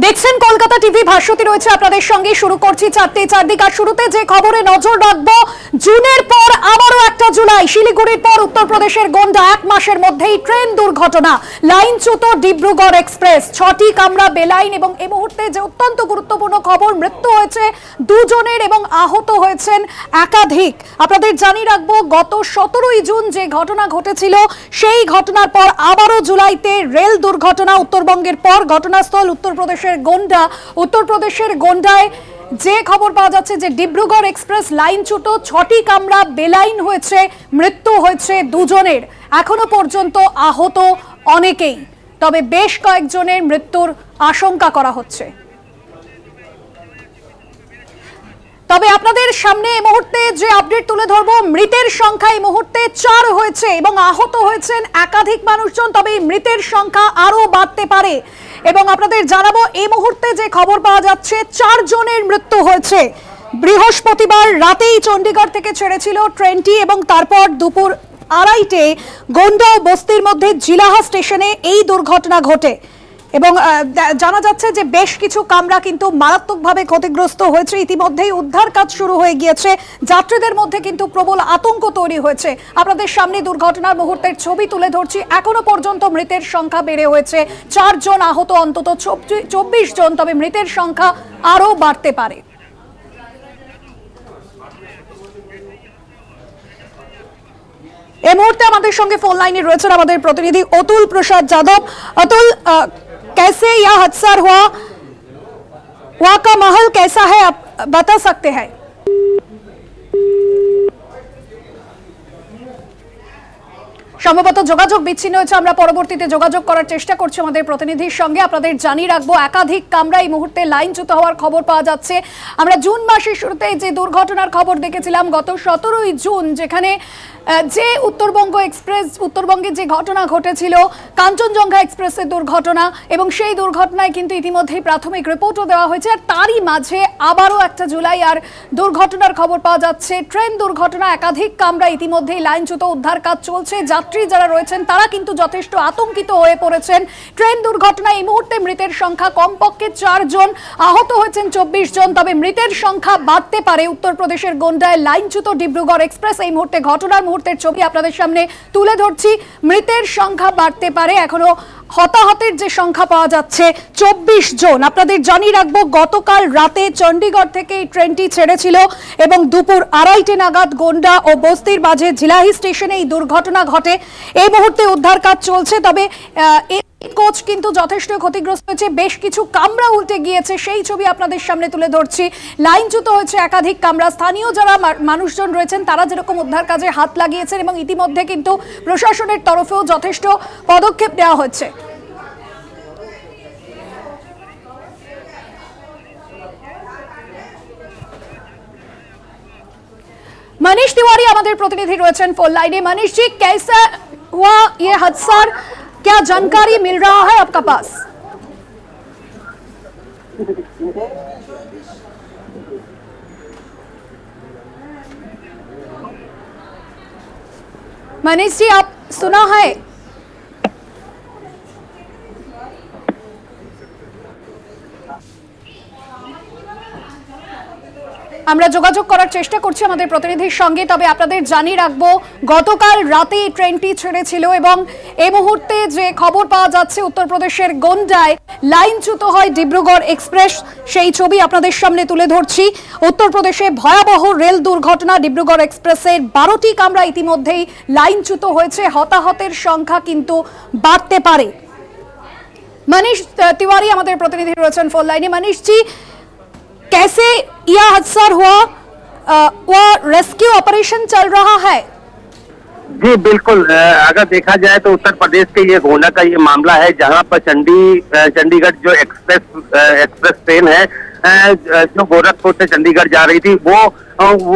দেখছেন কলকাতা টিভি, ভাস্বতী রয়েছে আপনাদের সঙ্গে। শুরু করছি চারটে চারদিক। আর শুরুতে যে খবরে নজর রাখবো, জুনের পর আবারও একটা জুলাই, শিলিগুড়ির পর উত্তরপ্রদেশের গোন্ডা। এক মাসের মধ্যেই ট্রেন দুর্ঘটনা, লাইনচ্যুত ডিব্রুগড় এক্সপ্রেস, 6টি কামরা বেলাইন। এবং এই মুহূর্তে যে অত্যন্ত গুরুত্বপূর্ণ খবর, মৃত্যু হয়েছে দুজনের এবং আহত হয়েছেন একাধিক। আপনাদের জানিয়ে রাখবো, গত 17ই জুন যে ঘটনা ঘটেছিল, সেই ঘটনার পর আবারও জুলাইতে রেল দুর্ঘটনা। উত্তরবঙ্গের পর ঘটনাস্থল উত্তরপ্রদেশের গোন্ডা। উত্তরপ্রদেশের গোন্ডায় যে খবর পাওয়া যাচ্ছে যে ডিব্রুগড় এক্সপ্রেস লাইনচ্যুত, 6টি কামরা বেলাইন হয়েছে, মৃত্যু হয়েছে দুজনের। এখনো পর্যন্ত আহত অনেকেই, তবে বেশ কয়েকজনের মৃত্যুর আশঙ্কা করা হচ্ছে। তবে আপনাদের সামনে এই মুহূর্তে যে আপডেট তুলে ধরবো, মৃতের সংখ্যা এই মুহূর্তে 4 হয়েছে এবং আহত হয়েছেন একাধিক মানুষজন। তবে এই মৃতের সংখ্যা আরো বাড়তে পারে এবং আপনাদের জানাবো, এই মুহূর্তে যে খবর পাওয়া যাচ্ছে 4 জনের মৃত্যু হয়েছে। বৃহস্পতিবার রাতেই চণ্ডীগড় থেকে ছেড়েছিল ট্রেনটি এবং তারপর দুপুর 2:30-টে গোন্ডা ও বস্তির মধ্যে জিলাহা স্টেশনে এই দুর্ঘটনা ঘটে এবং জানা যাচ্ছে যে বেশ কিছু কামরা কিন্তু মারাত্মকভাবে ক্ষতিগ্রস্ত হয়েছে। ইতিমধ্যেই উদ্ধার কাজ শুরু হয়ে গিয়েছে। যাত্রীদের মধ্যে কিন্তু প্রবল আতঙ্ক তৈরি হয়েছে। আপনাদের সামনে দুর্ঘটনার মুহূর্তের ছবি তুলে ধরছি। এখনো পর্যন্ত মৃতের সংখ্যা বেড়ে হয়েছে 4 জন, আহত অন্তত 24 জন। তবে মৃতের সংখ্যা আরো বাড়তে পারে। এই মুহূর্তে আমাদের সঙ্গে ফোন লাইনে রয়েছেন আমাদের প্রতিনিধি অতুল প্রসাদ যাদব। অতুল, कैसे यह हादसा हुआ, वहाँ का माहौल कैसा है, आप बता सकते हैं? সম্ভবত যোগাযোগ বিচ্ছিন্ন হয়েছে। আমরা পরবর্তীতে যোগাযোগ করার চেষ্টা করছি আমাদের প্রতিনিধির সঙ্গে। আপনাদের জানিয়ে রাখবো, একাধিক কামরা এই মুহূর্তে লাইনচ্যুত হওয়ার খবর পাওয়া যাচ্ছে। আমরা জুন মাসের শুরুতে যে দুর্ঘটনার খবর দেখেছিলাম গত 17ই জুন, যেখানে যে উত্তরবঙ্গে যে ঘটনা ঘটেছিল, কাঞ্চনজঙ্ঘা এক্সপ্রেসের দুর্ঘটনা, এবং সেই দুর্ঘটনায় কিন্তু ইতিমধ্যেই প্রাথমিক রিপোর্টও দেওয়া হয়েছে। আর তারই মাঝে আবারও একটা জুলাই আর দুর্ঘটনার খবর পাওয়া যাচ্ছে, ট্রেন দুর্ঘটনা। একাধিক কামরা ইতিমধ্যেই লাইনচ্যুত, উদ্ধার কাজ চলছে। যাত্রী যারা রয়েছেন তারা কিন্তু যথেষ্ট আতঙ্কিত হয়ে পড়েছেন। ট্রেন দুর্ঘটনায় এই মুহূর্তে মৃতের সংখ্যা কমপক্ষে 4 জন, আহত হয়েছেন 24 জন। তবে মৃতের সংখ্যা বাড়তে পারে। উত্তরপ্রদেশের গোন্ডায় লাইনচ্যুত ডিব্রুগড় এক্সপ্রেস, এই মুহূর্তে ঘটনার মুহূর্তের ছবি আপনাদের সামনে তুলে ধরছি। মৃতের সংখ্যা বাড়তে পারে। এখনো হতাহতের যে সংখ্যা পাওয়া যাচ্ছে 24 জন। আপনাদের জানিয়ে রাখবো, গতকাল রাতে চণ্ডীগড় থেকে এই ট্রেনটি ছেড়েছিল এবং দুপুর 2:30 নাগাদ গোন্ডা ও বস্তির মাঝে জিলাহি স্টেশনে এই দুর্ঘটনা ঘটে। এই মুহূর্তে উদ্ধার কাজ চলছে। তবে কোচ কিন্তু যথেষ্ট ক্ষতিগ্রস্ত হয়েছে, বেশ কিছু কামরা উল্টে গিয়েছে, সেই ছবি আপনাদের সামনে তুলে ধরছি। লাইনচ্যুত হয়েছে একাধিক কামরা। স্থানীয় যারা মানুষজন রয়েছেন তারা যেরকম উদ্ধার কাজে হাত লাগিয়েছেন এবং ইতিমধ্যে কিন্তু প্রশাসনের তরফেও যথেষ্ট পদক্ষেপ নেওয়া হচ্ছে। मनीष तिवारी हमारे प्रतिनिधि रয়েছেন फोन लाइने। मनीष जी, कैसा हुआ ये हादसा, क्या जानकारी मिल रहा है आपका पास? मनीष जी, आप सुना है? আমরা যোগাযোগ করার চেষ্টা করছি আমাদের প্রতিনিধির সঙ্গে। তবে আপনাদের জানিয়ে রাখবো, গতকাল রাতে ট্রেনটি ছেড়েছিল এবং এই মুহূর্তে যে খবর পাওয়া যাচ্ছে, উত্তরপ্রদেশের গোন্ডায় লাইনচ্যুত হয় ডিব্রুগড় এক্সপ্রেস, সেই ছবি আপনাদের সামনে তুলে ধরছি। উত্তরপ্রদেশে ভয়াবহ রেল দুর্ঘটনা, ডিব্রুগড় এক্সপ্রেসের 12টি কামরা ইতিমধ্যেই লাইনচ্যুত হয়েছে। হতাহতের সংখ্যা কিন্তু বাড়তে পারে। मनीष तिवारी हमारे प्रतिनिधि रয়েছেন फोन लाइने। मनीष जी, कैसे यह हादसा हुआ, वह रेस्क्यू ऑपरेशन चल रहा है? जी बिल्कुल, अगर देखा जाए तो उत्तर प्रदेश के ये गोंडा का ये मामला है, जहां पर चंडीगढ़ जो एक्सप्रेस ट्रेन है जो गोरखपुर से चंडीगढ़ जा रही थी, वो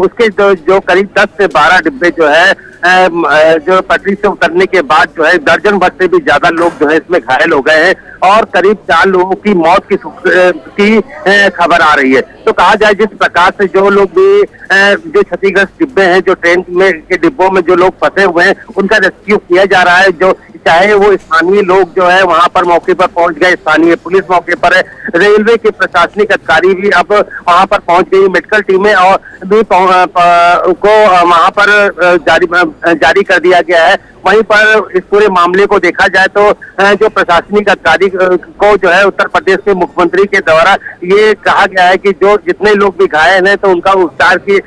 उसके जो करीब 10 से 12 डिब्बे जो है जो पटरी से उतरने के बाद जो है दर्जन भर से भी ज्यादा लोग जो है इसमें घायल हो गए हैं और करीब 4 लोगों की मौत की खबर आ रही है। तो कहा जाए जिस प्रकार से जो लोग भी जो क्षतिग्रस्त डिब्बे हैं, जो ट्रेन में के डिब्बों में जो लोग फंसे हुए हैं, उनका रेस्क्यू किया जा रहा है। जो चाहे वो स्थानीय लोग जो है वहां पर मौके पर पहुंच गए, स्थानीय पुलिस मौके पर है, रेलवे के प्रशासनिक अधिकारी भी अब वहां पर पहुंच गई, मेडिकल टीमें और भी को वहां पर जारी कर दिया गया है। वहीं पर इस पूरे मामले को देखा जाए तो जो प्रशासनिक अधिकारी को जो है उत्तर प्रदेश के मुख्यमंत्री के द्वारा ये कहा गया है कि जो जितने लोग भी घायल हैं तो उनका उपचार की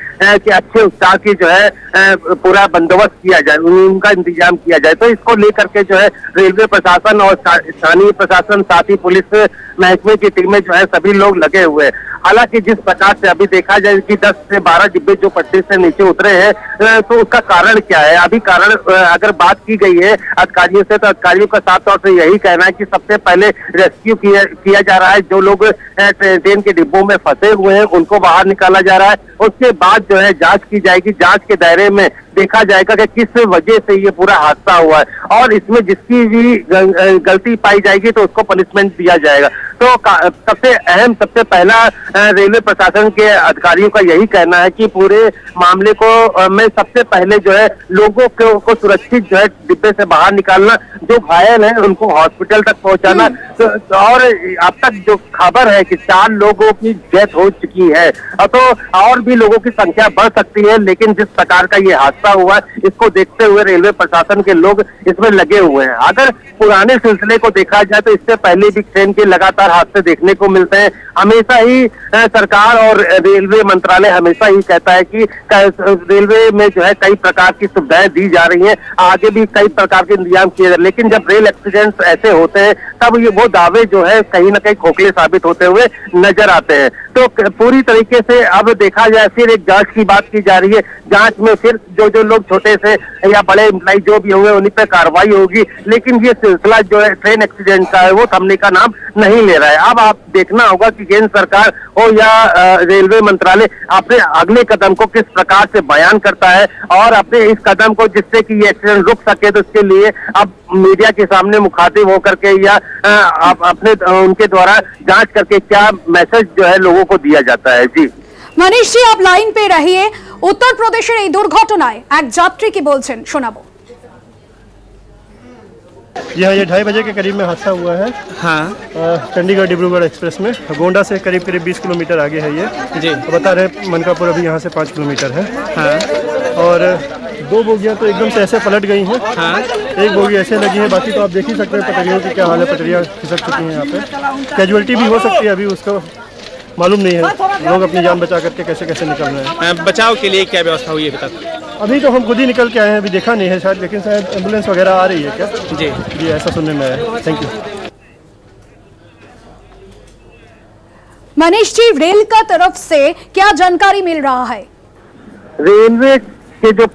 अच्छे उपचार की जो है पूरा बंदोबस्त किया जाए, उनका इंतजाम किया जाए। तो इसको लेकर के जो है रेलवे प्रशासन और स्थानीय प्रशासन, साथ ही पुलिस महकमे की टीमें जो है सभी लोग लगे हुए हैं। हालांकि जिस प्रकार से अभी देखा जाए कि 10 से 12 डिब्बे जो पटरी से नीचे उतरे हैं तो उसका कारण क्या है? अभी कारण अगर बात की गई है अधिकारियों से तो अधिकारियों का साफ तौर से यही कहना है कि सबसे पहले रेस्क्यू किया जा रहा है, जो लोग ट्रेन के डिब्बों में फंसे हुए हैं उनको बाहर निकाला जा रहा है। उसके बाद जो है जांच की जाएगी, जांच के दायरे में देखा जाएगा कि किस वजह से ये पूरा हादसा हुआ है और इसमें जिसकी भी गलती पाई जाएगी तो उसको पनिशमेंट दिया जाएगा। तो सबसे अहम, सबसे पहला रेलवे प्रशासन के अधिकारियों का यही कहना है कि पूरे मामले को में सबसे पहले जो है लोगों को सुरक्षित जो है डिब्बे से बाहर निकालना, जो घायल हैं उनको हॉस्पिटल तक पहुंचाना। तो और अब तक जो खबर है कि 4 लोगों की डेथ हो चुकी है, तो और भी लोगों की संख्या बढ़ सकती है, लेकिन जिस प्रकार का ये हादसा हुआ इसको देखते हुए रेलवे प्रशासन के लोग इसमें लगे हुए हैं। अगर पुराने सिलसिले को देखा जाए तो इससे पहले भी ट्रेन के लगातार हादसे देखने को मिलते हैं। हमेशा ही सरकार और रेलवे मंत्रालय हमेशा ही कहता है कि रेलवे में जो है कई प्रकार की सुविधाएं दी जा रही हैं, आगे भी कई प्रकार के इंतजाम किए जा रहे हैं, लेकिन जब रेल एक्सीडेंट्स ऐसे होते हैं तब ये वो दावे जो है कहीं ना कहीं खोखले साबित होते हुए नजर आते हैं। तो पूरी तरीके से अब देखा जाए फिर एक जांच की बात की जा रही है, जांच में फिर जो लोग छोटे से या बड़े एम्प्लॉय जो भी होंगे उन्हीं पे कार्रवाई होगी, लेकिन ये सिलसिला जो है ट्रेन एक्सीडेंट का है वो थमने का नाम नहीं ले रहा है। अब आप देखना होगा कि केंद्र सरकार हो या रेलवे मंत्रालय अपने अगले कदम को किस प्रकार से बयान करता है और अपने इस कदम को जिससे कि ये एक्सीडेंट रुक सके, तो इसके लिए अब मीडिया के सामने मुखातिब होकर के या अपने उनके द्वारा जांच करके क्या मैसेज जो है लोगों को दिया जाता है। जी मनीष जी, आप लाइन पे रहिए। उत्तर प्रदेशের এই দুর্ঘটনায় এক যাত্রী কি বলছেন শোনাবো। जी हाँ, ये 2:30 बजे के करीब में हादसा हुआ है। हाँ, चंडीगढ़ डिब्रूगढ़ एक्सप्रेस में गोंडा से करीब 20 किलोमीटर आगे है ये। जी तो बता रहे मनकापुर अभी यहाँ से 5 किलोमीटर है। हाँ, और 2 बोगियाँ तो एकदम से ऐसे पलट गई हैं। हाँ, एक बोगी ऐसे लगी है, बाकी तो आप देख ही सकते हैं पटरियों की क्या हाल है, पटरियाँ खिसक चुकी हैं यहाँ पे। कैजुअलिटी भी हो सकती है, अभी उसका मालूम नहीं है, लोग अपनी जान बचा करके कैसे कैसे निकल रहे हैं। बचाव के लिए क्या व्यवस्था हुई है अभी तक? अभी तो हम खुद ही निकल के आए हैं, अभी देखा नहीं है शायद, लेकिन शायद एम्बुलेंस वगैरह आ रही है क्या? जी जी, ऐसा सुनने में आया। Thank you. Manish ji, rail का तरफ से क्या जानकारी मिल रहा है? रेलवे के जो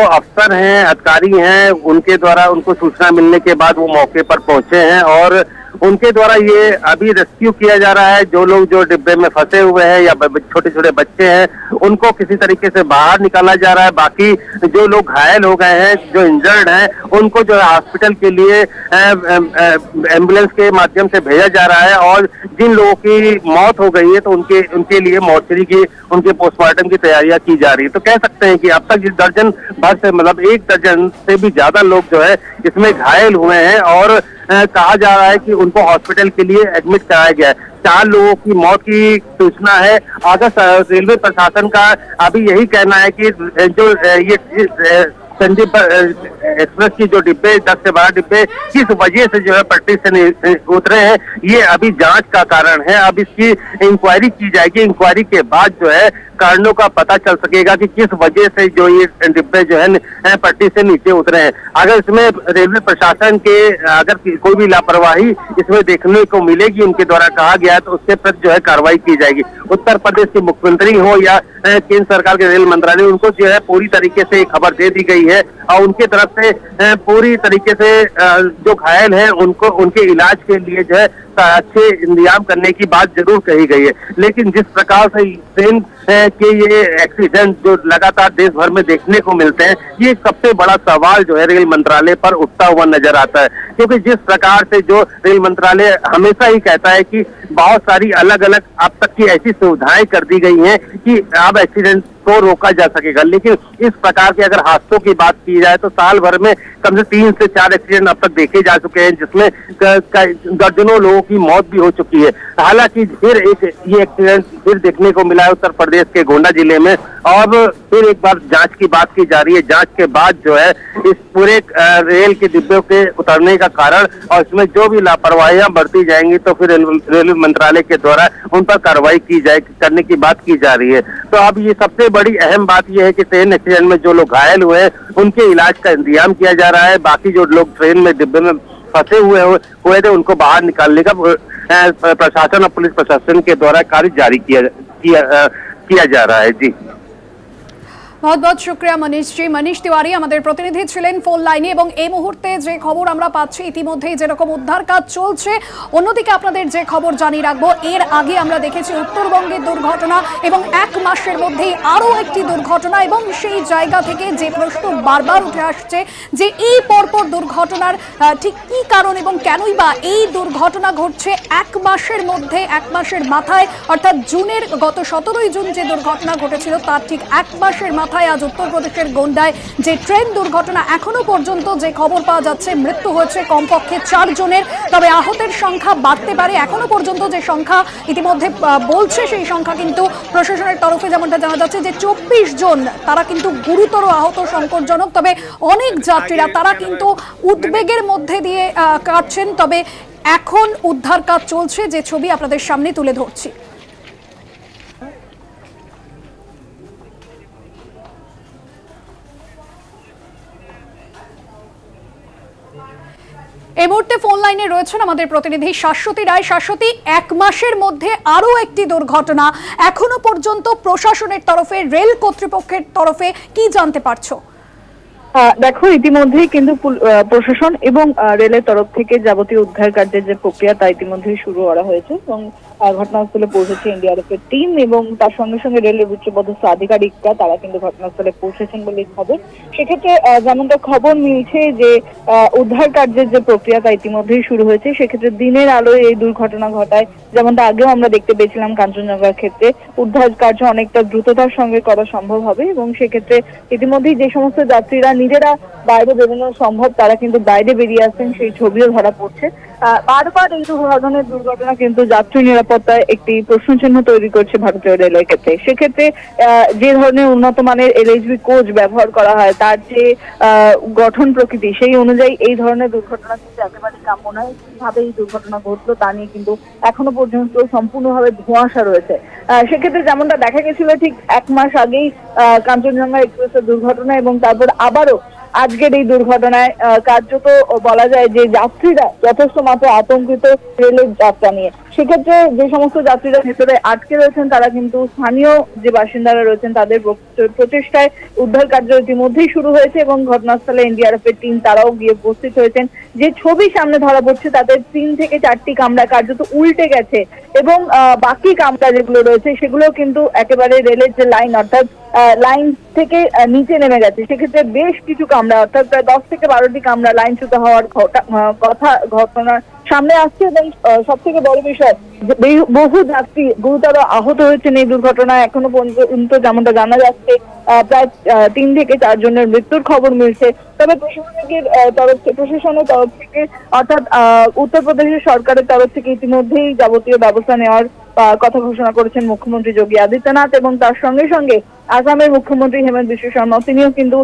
अफसर हैं, अधिकारी हैं, उनके द्वारा उनको सूचना मिलने के बाद वो मौके पर पहुंचे हैं और उनके द्वारा ये अभी रेस्क्यू किया जा रहा है। जो लोग जो डिब्बे में फंसे हुए हैं या छोटे छोटे बच्चे हैं उनको किसी तरीके से बाहर निकाला जा रहा है। बाकी जो लोग घायल हो गए हैं, जो इंजर्ड हैं, उनको जो है हॉस्पिटल के लिए एम्बुलेंस के माध्यम से भेजा जा रहा है और जिन लोगों की मौत हो गई है तो उनके लिए मॉर्चरी की, उनके पोस्टमार्टम की तैयारियां की जा रही है। तो कह सकते हैं कि अब तक इस दर्जन भर से, मतलब 1 दर्जन से भी ज्यादा लोग जो है इसमें घायल हुए हैं और कहा जा रहा है कि उनको हॉस्पिटल के लिए एडमिट कराया गया है। 4 लोगों की मौत की सूचना है। अगर रेलवे प्रशासन का अभी यही कहना है कि जो ये चंडीगढ़ एक्सप्रेस की जो डिब्बे 10 से 12 डिब्बे किस वजह से जो है पटरी से उतरे हैं, ये अभी जांच का कारण है। अब इसकी इंक्वायरी की जाएगी, इंक्वायरी के बाद जो है कारणों का पता चल सकेगा कि किस वजह से जो ये डिब्बे जो है पटरी से नीचे उतरे हैं। अगर इसमें रेलवे प्रशासन के अगर कोई भी लापरवाही इसमें देखने को मिलेगी, उनके द्वारा कहा गया है, तो उसके प्रति जो है कार्रवाई की जाएगी। उत्तर प्रदेश के मुख्यमंत्री हो या केंद्र सरकार के रेल मंत्रालय, उनको जो है पूरी तरीके से खबर दे दी गई है और उनके तरफ से पूरी तरीके से जो घायल हैं उनको उनके इलाज के लिए जो है अच्छे इंतजाम करने की बात जरूर कही गई है। लेकिन जिस प्रकार से ट्रेन के ये एक्सीडेंट जो लगातार देश भर में देखने को मिलते हैं, ये सबसे बड़ा सवाल जो है रेल मंत्रालय पर उठता हुआ नजर आता है। क्योंकि जिस प्रकार से जो रेल मंत्रालय हमेशा ही कहता है कि बहुत सारी अलग अलग अब तक की ऐसी सुविधाएं कर दी गई हैं कि अब एक्सीडेंट तो रोका जा सकेगा। लेकिन इस प्रकार के अगर हादसों की बात की जाए तो साल भर में कम से 3 से 4 एक्सीडेंट अब तक देखे जा चुके हैं, जिसमें दर्जनों लोगों की मौत भी हो चुकी है। हालांकि फिर ये एक्सीडेंट फिर देखने को मिला है उत्तर प्रदेश के गोंडा जिले में, और फिर एक बार जांच की बात की जा रही है। जांच के बाद जो है इस पूरे रेल के डिब्बों के उतरने का कारण और इसमें जो भी लापरवाहियां बरती जाएंगी तो फिर रेलवे मंत्रालय के द्वारा उन पर कार्रवाई करने की बात की जा रही है। तो अब ये सबसे बड़ी अहम बात यह है कि ट्रेन एक्सीडेंट में जो लोग घायल हुए हैं उनके इलाज का इंतजाम किया जा रहा है। बाकी जो लोग ट्रेन में डिब्बे में फंसे हुए थे उनको बाहर निकालने का प्रशासन और पुलिस प्रशासन के द्वारा कार्य जारी किया जा रहा है। जी बहुत बहुत शुक्रिया मनीष जी। मनीष तिवारी हमारे प्रतिनिधि छिलेन फोन लाइने এবং এই মুহূর্তে যে খবর আমরা পাচ্ছি ইতিমধ্যেই যেরকম উদ্ধার কাজ চলছে, অন্যদিকে আপনাদের যে খবর জানিয়ে রাখবো, এর আগে আমরা দেখেছি উত্তরবঙ্গের দুর্ঘটনা এবং এক মাসের মধ্যেই আরও একটি দুর্ঘটনা, এবং সেই জায়গা থেকে যে প্রশ্ন বারবার উঠে আসছে যে এই পরপর দুর্ঘটনার ঠিক কী কারণ এবং কেনই বা এই দুর্ঘটনা ঘটছে এক মাসের মধ্যে, এক মাসের মাথায়, অর্থাৎ জুনের গত 17ই জুন যে দুর্ঘটনা ঘটেছিল তার ঠিক এক মাসের আজ উত্তরপ্রদেশের গোন্ডায় যে ট্রেন দুর্ঘটনা, এখনো পর্যন্ত যে খবর পাওয়া যাচ্ছে মৃত্যু হয়েছে কমপক্ষে 4 জনের, তবে আহতের সংখ্যা বাড়তে পারে। এখনো পর্যন্ত যে সংখ্যা ইতিমধ্যে বলছে সেই সংখ্যা কিন্তু প্রশাসনের তরফে যেমনটা জানা যাচ্ছে যে 24 জন, তারা কিন্তু গুরুতর আহত, সংকটজনক। তবে অনেক যাত্রীরা তারা কিন্তু উদ্বেগের মধ্যে দিয়ে কাটছেন। তবে এখন উদ্ধার কাজ চলছে, যে ছবি আপনাদের সামনে তুলে ধরছি। এই মুহূর্তে ফোন লাইনে রয়েছেন আমাদের প্রতিনিধি শাশ্বতী রায়। শাশ্বতী, এক মাসের মধ্যে আরও একটি দুর্ঘটনা, এখনো পর্যন্ত প্রশাসনের তরফে, রেল কর্তৃপক্ষের তরফে কি জানতে পারছো? দেখো, ইতিমধ্যেই কিন্তু প্রশাসন এবং রেলের তরফ থেকে যাবতীয় উদ্ধার কার্যের যে প্রক্রিয়া তা ইতিমধ্যেই শুরু করা হয়েছে, এবং ঘটনাস্থলে পৌঁছেছে এনডিআরএফ এর টিম এবং তার সঙ্গে সঙ্গে রেলের উচ্চপদস্থ আধিকারিকরা, তারা কিন্তু ঘটনাস্থলে পৌঁছেছেন বলে খবর। সেক্ষেত্রে যেমনটা খবর মিলছে যে উদ্ধার কার্যের যে প্রক্রিয়া তা ইতিমধ্যেই শুরু হয়েছে। সেক্ষেত্রে দিনের আলোয় এই দুর্ঘটনা ঘটায়, যেমনটা আগেও আমরা দেখতে পেয়েছিলাম কাঞ্চনজঙ্ঘার ক্ষেত্রে, উদ্ধার কার্য অনেকটা দ্রুততার সঙ্গে করা সম্ভব হবে, এবং সেক্ষেত্রে ইতিমধ্যেই যে সমস্ত যাত্রীরা নিজেরা বাইরে বেরোনো সম্ভব তারা কিন্তু বাইরে বেরিয়ে আসছেন, সেই ছবিও ধরা পড়ছে। বারবার এই ধরনের দুর্ঘটনা কিন্তু যাত্রী নিরাপত্তায় একটি প্রশ্নচিহ্ন তৈরি করছে ভারতীয় রেলের ক্ষেত্রে। সেক্ষেত্রে যে ধরনের উন্নত মানের এলএইচবি কোচ ব্যবহার করা হয়, তার যে গঠন প্রকৃতি, সেই অনুযায়ী এই ধরনের দুর্ঘটনা কিন্তু একেবারে কাম্য নয়। কিভাবে এই দুর্ঘটনা ঘটলো তা নিয়ে কিন্তু এখনো পর্যন্ত সম্পূর্ণভাবে ধোঁয়াশা রয়েছে। সেক্ষেত্রে যেমনটা দেখা গেছিল ঠিক 1 মাস আগেই কাঞ্চনজঙ্ঘা এক্সপ্রেসের দুর্ঘটনা, এবং তারপর আবারও আজকের এই দুর্ঘটনায় কার্যত বলা যায় যে যাত্রীরা যথেষ্ট মাত্রায় আতঙ্কিত রেলের যাত্রা নিয়ে। সেক্ষেত্রে যে সমস্ত যাত্রীরা ভেতরে আটকে রয়েছেন তারা কিন্তু স্থানীয় যে বাসিন্দারা রয়েছেন তাদের প্রচেষ্টায় উদ্ধার কার্য ইতিমধ্যেই শুরু হয়েছে, এবং ঘটনাস্থলে এনডিআরএফ এর টিম তারাও গিয়ে উপস্থিত হয়েছেন। যে ছবি সামনে ধরা পড়ছে তাদের 3 থেকে 4টি কামরা কার্যত উল্টে গেছে, এবং বাকি কামরা যেগুলো রয়েছে সেগুলো কিন্তু একেবারে রেলের যে লাইন, অর্থাৎ লাইন থেকে নিচে নেমে গেছে। সেক্ষেত্রে বেশ কিছু কামরা, অর্থাৎ প্রায় 10 থেকে 12টি কামরা লাইনচ্যুত হওয়ার ঘটনা সামনে আসছে, এবং সব থেকে বড় বিষয় বহু যাত্রী গুরুতর আহত হয়েছেন এই দুর্ঘটনায়। এখনো পর্যন্ত যেমনটা জানা যাচ্ছে প্রায় 3 থেকে 4 জনের মৃত্যুর খবর মিলছে। তবে প্রশাসনের তরফ থেকে অর্থাৎ উত্তরপ্রদেশের সরকারের তরফ থেকে ইতিমধ্যেই যাবতীয় ব্যবস্থা নেওয়ার কথা ঘোষণা করেছেন মুখ্যমন্ত্রী যোগী আদিত্যনাথ, এবং তার সঙ্গে সঙ্গে আসামের মুখ্যমন্ত্রী হেমন্ত বিশ্ব শর্মা তিনিও কিন্তু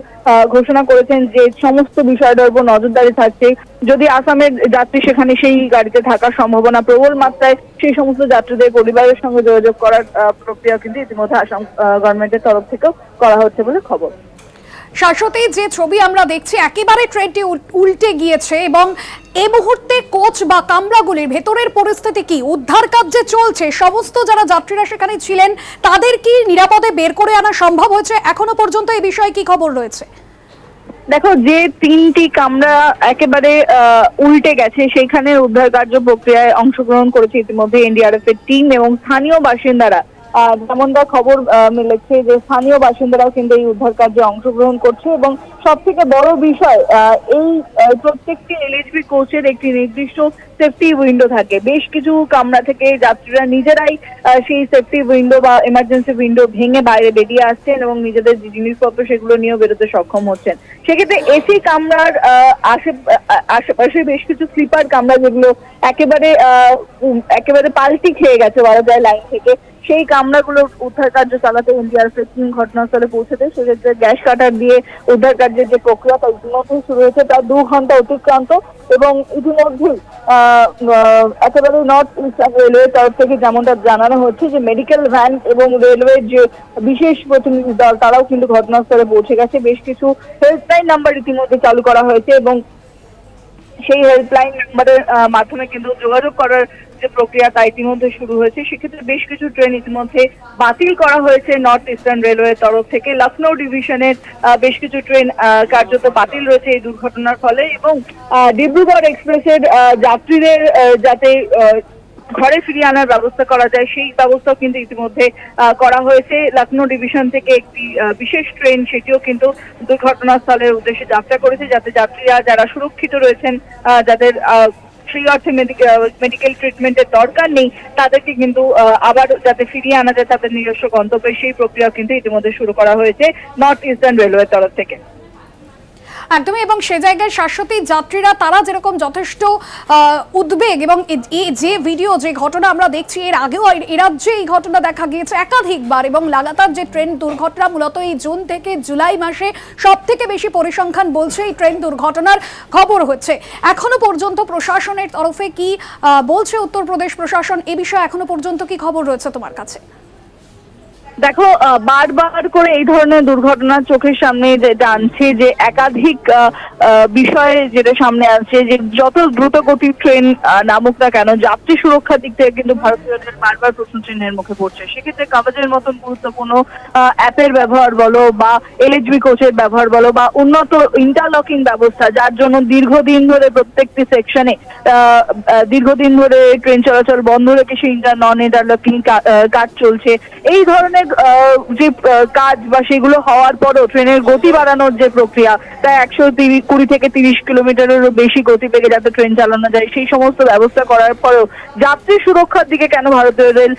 ঘোষণা করেছেন যে সমস্ত বিষয়টার উপর নজরদারি থাকছে। যদি আসামের যাত্রী সেখানে সেই গাড়িতে থাকার সম্ভাবনা প্রবল মাত্রায়, সেই সমস্ত যাত্রীদের পরিবারের সঙ্গে যোগাযোগ করার প্রক্রিয়া কিন্তু ইতিমধ্যে আসাম গভর্নমেন্টের তরফ থেকেও করা হচ্ছে বলে খবর। শাশ্বতী, যে ছবি আমরা দেখছি একেবারে ট্রেনটি উল্টে গিয়েছে, এবং এই মুহূর্তে কোচ বা কামরাগুলির ভেতরের পরিস্থিতি কি? উদ্ধার কাজ যে চলছে, সমস্ত যারা যাত্রীরা সেখানে ছিলেন তাদের কি নিরাপদে বের করে আনা সম্ভব হয়েছে? এখনো পর্যন্ত এই বিষয়ে কি খবর রয়েছে? দেখো, যে 3টি কামরা একেবারে উল্টে গেছে সেইখানে উদ্ধার কার্য প্রক্রিয়ায় অংশগ্রহণ করেছে ইতিমধ্যে এনডিআরএফ এর টিম এবং স্থানীয় বাসিন্দারা। যেমনটা খবর মিলেছে যে স্থানীয় বাসিন্দারাও কিন্তু এই উদ্ধার কার্যে অংশগ্রহণ করছে এবং সব থেকে বড় বিষয় এই প্রত্যেকটি এলএইচবি কোচের একটি নির্দিষ্ট সেফটি উইন্ডো থাকে। বেশ কিছু কামরা থেকে যাত্রীরা নিজেরাই সেই সেফটি উইন্ডো বা এমার্জেন্সি উইন্ডো ভেঙে বাইরে বেরিয়ে আসছেন এবং নিজেদের যে জিনিসপত্র সেগুলো নিয়েও বেরোতে সক্ষম হচ্ছেন। সেক্ষেত্রে এসি কামরার আশেপাশে বেশ কিছু স্লিপার কামরা যেগুলো একেবারে পাল্টি খেয়ে গেছে বলা যায় লাইন থেকে, সেই কামরাগুলোর উদ্ধার কার্য চালাতে এনডিআরএফের টিম ঘটনাস্থলে পৌঁছেছে। সেক্ষেত্রে গ্যাস কাটার দিয়ে উদ্ধার কার্যের যে প্রক্রিয়া তা ইতিমধ্যেই শুরু হয়েছে, প্রায় 2 ঘন্টা অতিক্রান্ত এবং ইতিমধ্যেই একেবারে নর্থ ইস্টার্ন রেলওয়ে তরফ থেকে যেমনটা জানানো হচ্ছে যে মেডিকেল ভ্যান এবং রেলওয়ের যে বিশেষ প্রতিনিধি দল তারাও কিন্তু ঘটনাস্থলে পৌঁছে গেছে। বেশ কিছু হেল্পলাইন নাম্বার ইতিমধ্যে চালু করা হয়েছে এবং সেই হেল্পলাইন নাম্বারের মাধ্যমে কিন্তু যোগাযোগ করার যে প্রক্রিয়া তা ইতিমধ্যে শুরু হয়েছে। সেক্ষেত্রে বেশ কিছু ট্রেন ইতিমধ্যে বাতিল করা হয়েছে নর্থ ইস্টার্ন রেলওয়ে তরফ থেকে। লখনৌ ডিভিশনের বেশ কিছু ট্রেন কার্যত বাতিল রয়েছে এই দুর্ঘটনার ফলে এবং ডিব্রুগড় এক্সপ্রেসের যাত্রীদের যাতে ঘরে ফিরিয়ে আনার ব্যবস্থা করা যায় সেই ব্যবস্থাও কিন্তু ইতিমধ্যে করা হয়েছে। লখনৌ ডিভিশন থেকে একটি বিশেষ ট্রেন সেটিও কিন্তু দুর্ঘটনাস্থলের উদ্দেশ্যে যাত্রা করেছে, যাতে যাত্রীরা যারা সুরক্ষিত রয়েছেন, যাদের ফ্রি অর্থে মেডিকেল ট্রিটমেন্টের দরকার নেই, তাদেরকে কিন্তু আবার যাতে ফিরিয়ে আনা যায় তাদের নিজস্ব গন্তব্যে, সেই প্রক্রিয়া কিন্তু ইতিমধ্যে শুরু করা হয়েছে নর্থ ইস্টার্ন রেলওয়ে তরফ থেকে। একদমই, এবং সে জায়গায় শাশ্বতী যাত্রীরা তারা যেরকম যথেষ্ট উদ্বেগ এবং যে ভিডিও যে ঘটনা আমরা দেখছি, এর আগেও এ রাজ্যে এই ঘটনা দেখা গিয়েছে একাধিকবার এবং লাগাতার যে ট্রেন দুর্ঘটনা মূলত এই জুন থেকে জুলাই মাসে সব থেকে বেশি পরিসংখ্যান বলছে এই ট্রেন দুর্ঘটনার খবর হচ্ছে। এখনো পর্যন্ত প্রশাসনের তরফে কি বলছে উত্তরপ্রদেশ প্রশাসন, এ বিষয়ে এখনো পর্যন্ত কি খবর রয়েছে তোমার কাছে? দেখো, বারবার করে এই ধরনের দুর্ঘটনা চোখের সামনে যেটা আনছে যে একাধিক বিষয়ে যেটা সামনে আসছে যে যত দ্রুত গতির ট্রেন নামুক না কেন যাত্রী সুরক্ষার দিক থেকে কিন্তু ভারতীয় রেল বারবার প্রশ্ন চিহ্নের মুখে পড়ছে। সেক্ষেত্রে কাগজের মতন গুরুত্বপূর্ণ অ্যাপের ব্যবহার বলো বা এলএইচবি কোচের ব্যবহার বলো বা উন্নত ইন্টারলকিং ব্যবস্থা, যার জন্য দীর্ঘদিন ধরে প্রত্যেকটি সেকশনে দীর্ঘদিন ধরে ট্রেন চলাচল বন্ধ রেখে সেই নন ইন্টারলকিং কাজ চলছে। এই ধরনের যে কাজ বা সেগুলো হওয়ার পরও ট্রেনের গতি বাড়ানোর যে প্রক্রিয়া, প্রায় 120 থেকে 30 কিলোমিটারেরও বেশি গতি বেগে যাতে ট্রেন চালানো যায়, সেই সমস্ত ব্যবস্থা করার পরেও যাত্রী সুরক্ষার দিকে কেন ভারতীয় রেল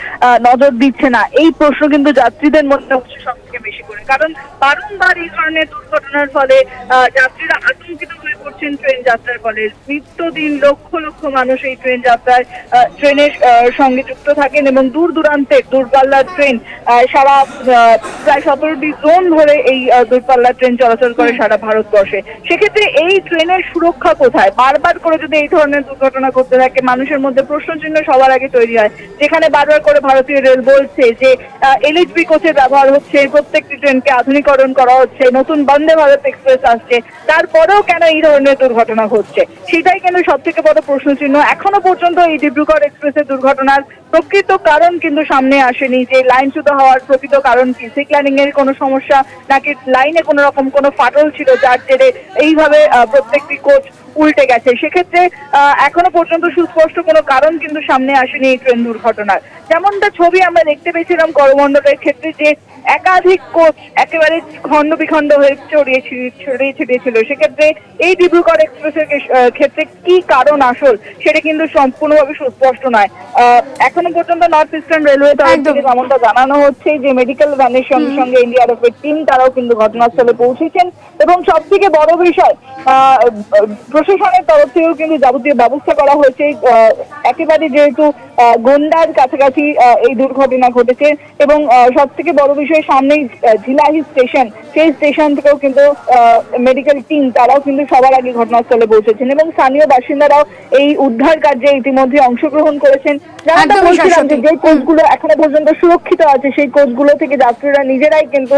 নজর দিচ্ছে না, এই প্রশ্ন কিন্তু যাত্রীদের মধ্যে হচ্ছে সব থেকে বেশি করে। কারণ বারংবার এই ধরনের দুর্ঘটনার ফলে যাত্রীরা আতঙ্কিত হয়ে পড়ছেন ট্রেন যাত্রার ফলে। নিত্যদিন লক্ষ লক্ষ মানুষ এই ট্রেন যাত্রায় ট্রেনের সঙ্গে যুক্ত থাকেন এবং দূর দূরান্তের দূরপাল্লার ট্রেন সারা প্রায় 17টি জোন ধরে এই দূরপাল্লার ট্রেন চলাচল করে সারা ভারতবর্ষে। সেক্ষেত্রে এই ট্রেনের সুরক্ষা কোথায়? বারবার করে যদি এই ধরনের দুর্ঘটনা করতে থাকে মানুষের মধ্যে প্রশ্নচিহ্ন সবার আগে তৈরি হয়, যেখানে বারবার করে ভারতীয় রেল বলছে যে এলএইচবি কোচের ব্যবহার হচ্ছে, প্রত্যেকটি ট্রেনকে আধুনিকরণ করা হচ্ছে, নতুন বন্দে ভারত এক্সপ্রেস আসছে, তারপরেও কেন এই ধরনের দুর্ঘটনা ঘটছে, সেটাই কিন্তু সব থেকে বড় প্রশ্নচিহ্ন। এখনো পর্যন্ত এই ডিব্রুগড় এক্সপ্রেসের দুর্ঘটনার প্রকৃত কারণ কিন্তু সামনে আসেনি, যে লাইনচ্যুত হওয়ার প্রকৃত কারণ কি, সিগন্যালিং এর কোনো সমস্যা নাকি লাইনে কোনো রকম কোনো ফাটল ছিল যার জেরে এইভাবে প্রত্যেকটি কোচ উল্টে গেছে। সেক্ষেত্রে এখনো পর্যন্ত সুস্পষ্ট কোনো কারণ কিন্তু সামনে আসেনি এই ট্রেন দুর্ঘটনার। যেমনটা ছবি আমরা দেখতে পেয়েছিলাম করমণ্ডলের ক্ষেত্রে, যে একাধিক কোচ একেবারে খণ্ড বিখণ্ড হয়ে ছড়িয়ে ছিটিয়ে ছিল। সেক্ষেত্রে এই ডিব্রুগড় এক্সপ্রেসের ক্ষেত্রে কি কারণ আসল সেটা কিন্তু সম্পূর্ণভাবে সুস্পষ্ট নয়। এখনো পর্যন্ত নর্থ ইস্টার্ন রেলওয়ে তরফ থেকে যেমনটা জানানো হচ্ছে যে মেডিকেল ভ্যানের সঙ্গে সঙ্গে এনডিআরএফের টিম তারাও কিন্তু ঘটনাস্থলে পৌঁছেছেন এবং সব থেকে বড় বিষয় প্রশাসনের তরফ থেকেও কিন্তু যাবতীয় ব্যবস্থা করা হয়েছে। একেবারে যেহেতু গোন্ডার কাছাকাছি এই দুর্ঘটনা ঘটেছে এবং সব থেকে বড় বিষয় সামনেই ঝিলাহি স্টেশন, সেই স্টেশন থেকেও কিন্তু মেডিকেল টিম তারাও কিন্তু সবার আগে ঘটনাস্থলে পৌঁছেছেন এবং স্থানীয় বাসিন্দারাও এই উদ্ধার কার্যে ইতিমধ্যে অংশগ্রহণ করেছেন। যেমনটা বলছিলাম যে কোচগুলো এখনো পর্যন্ত সুরক্ষিত আছে, সেই কোচগুলো থেকে যাত্রীরা নিজেরাই কিন্তু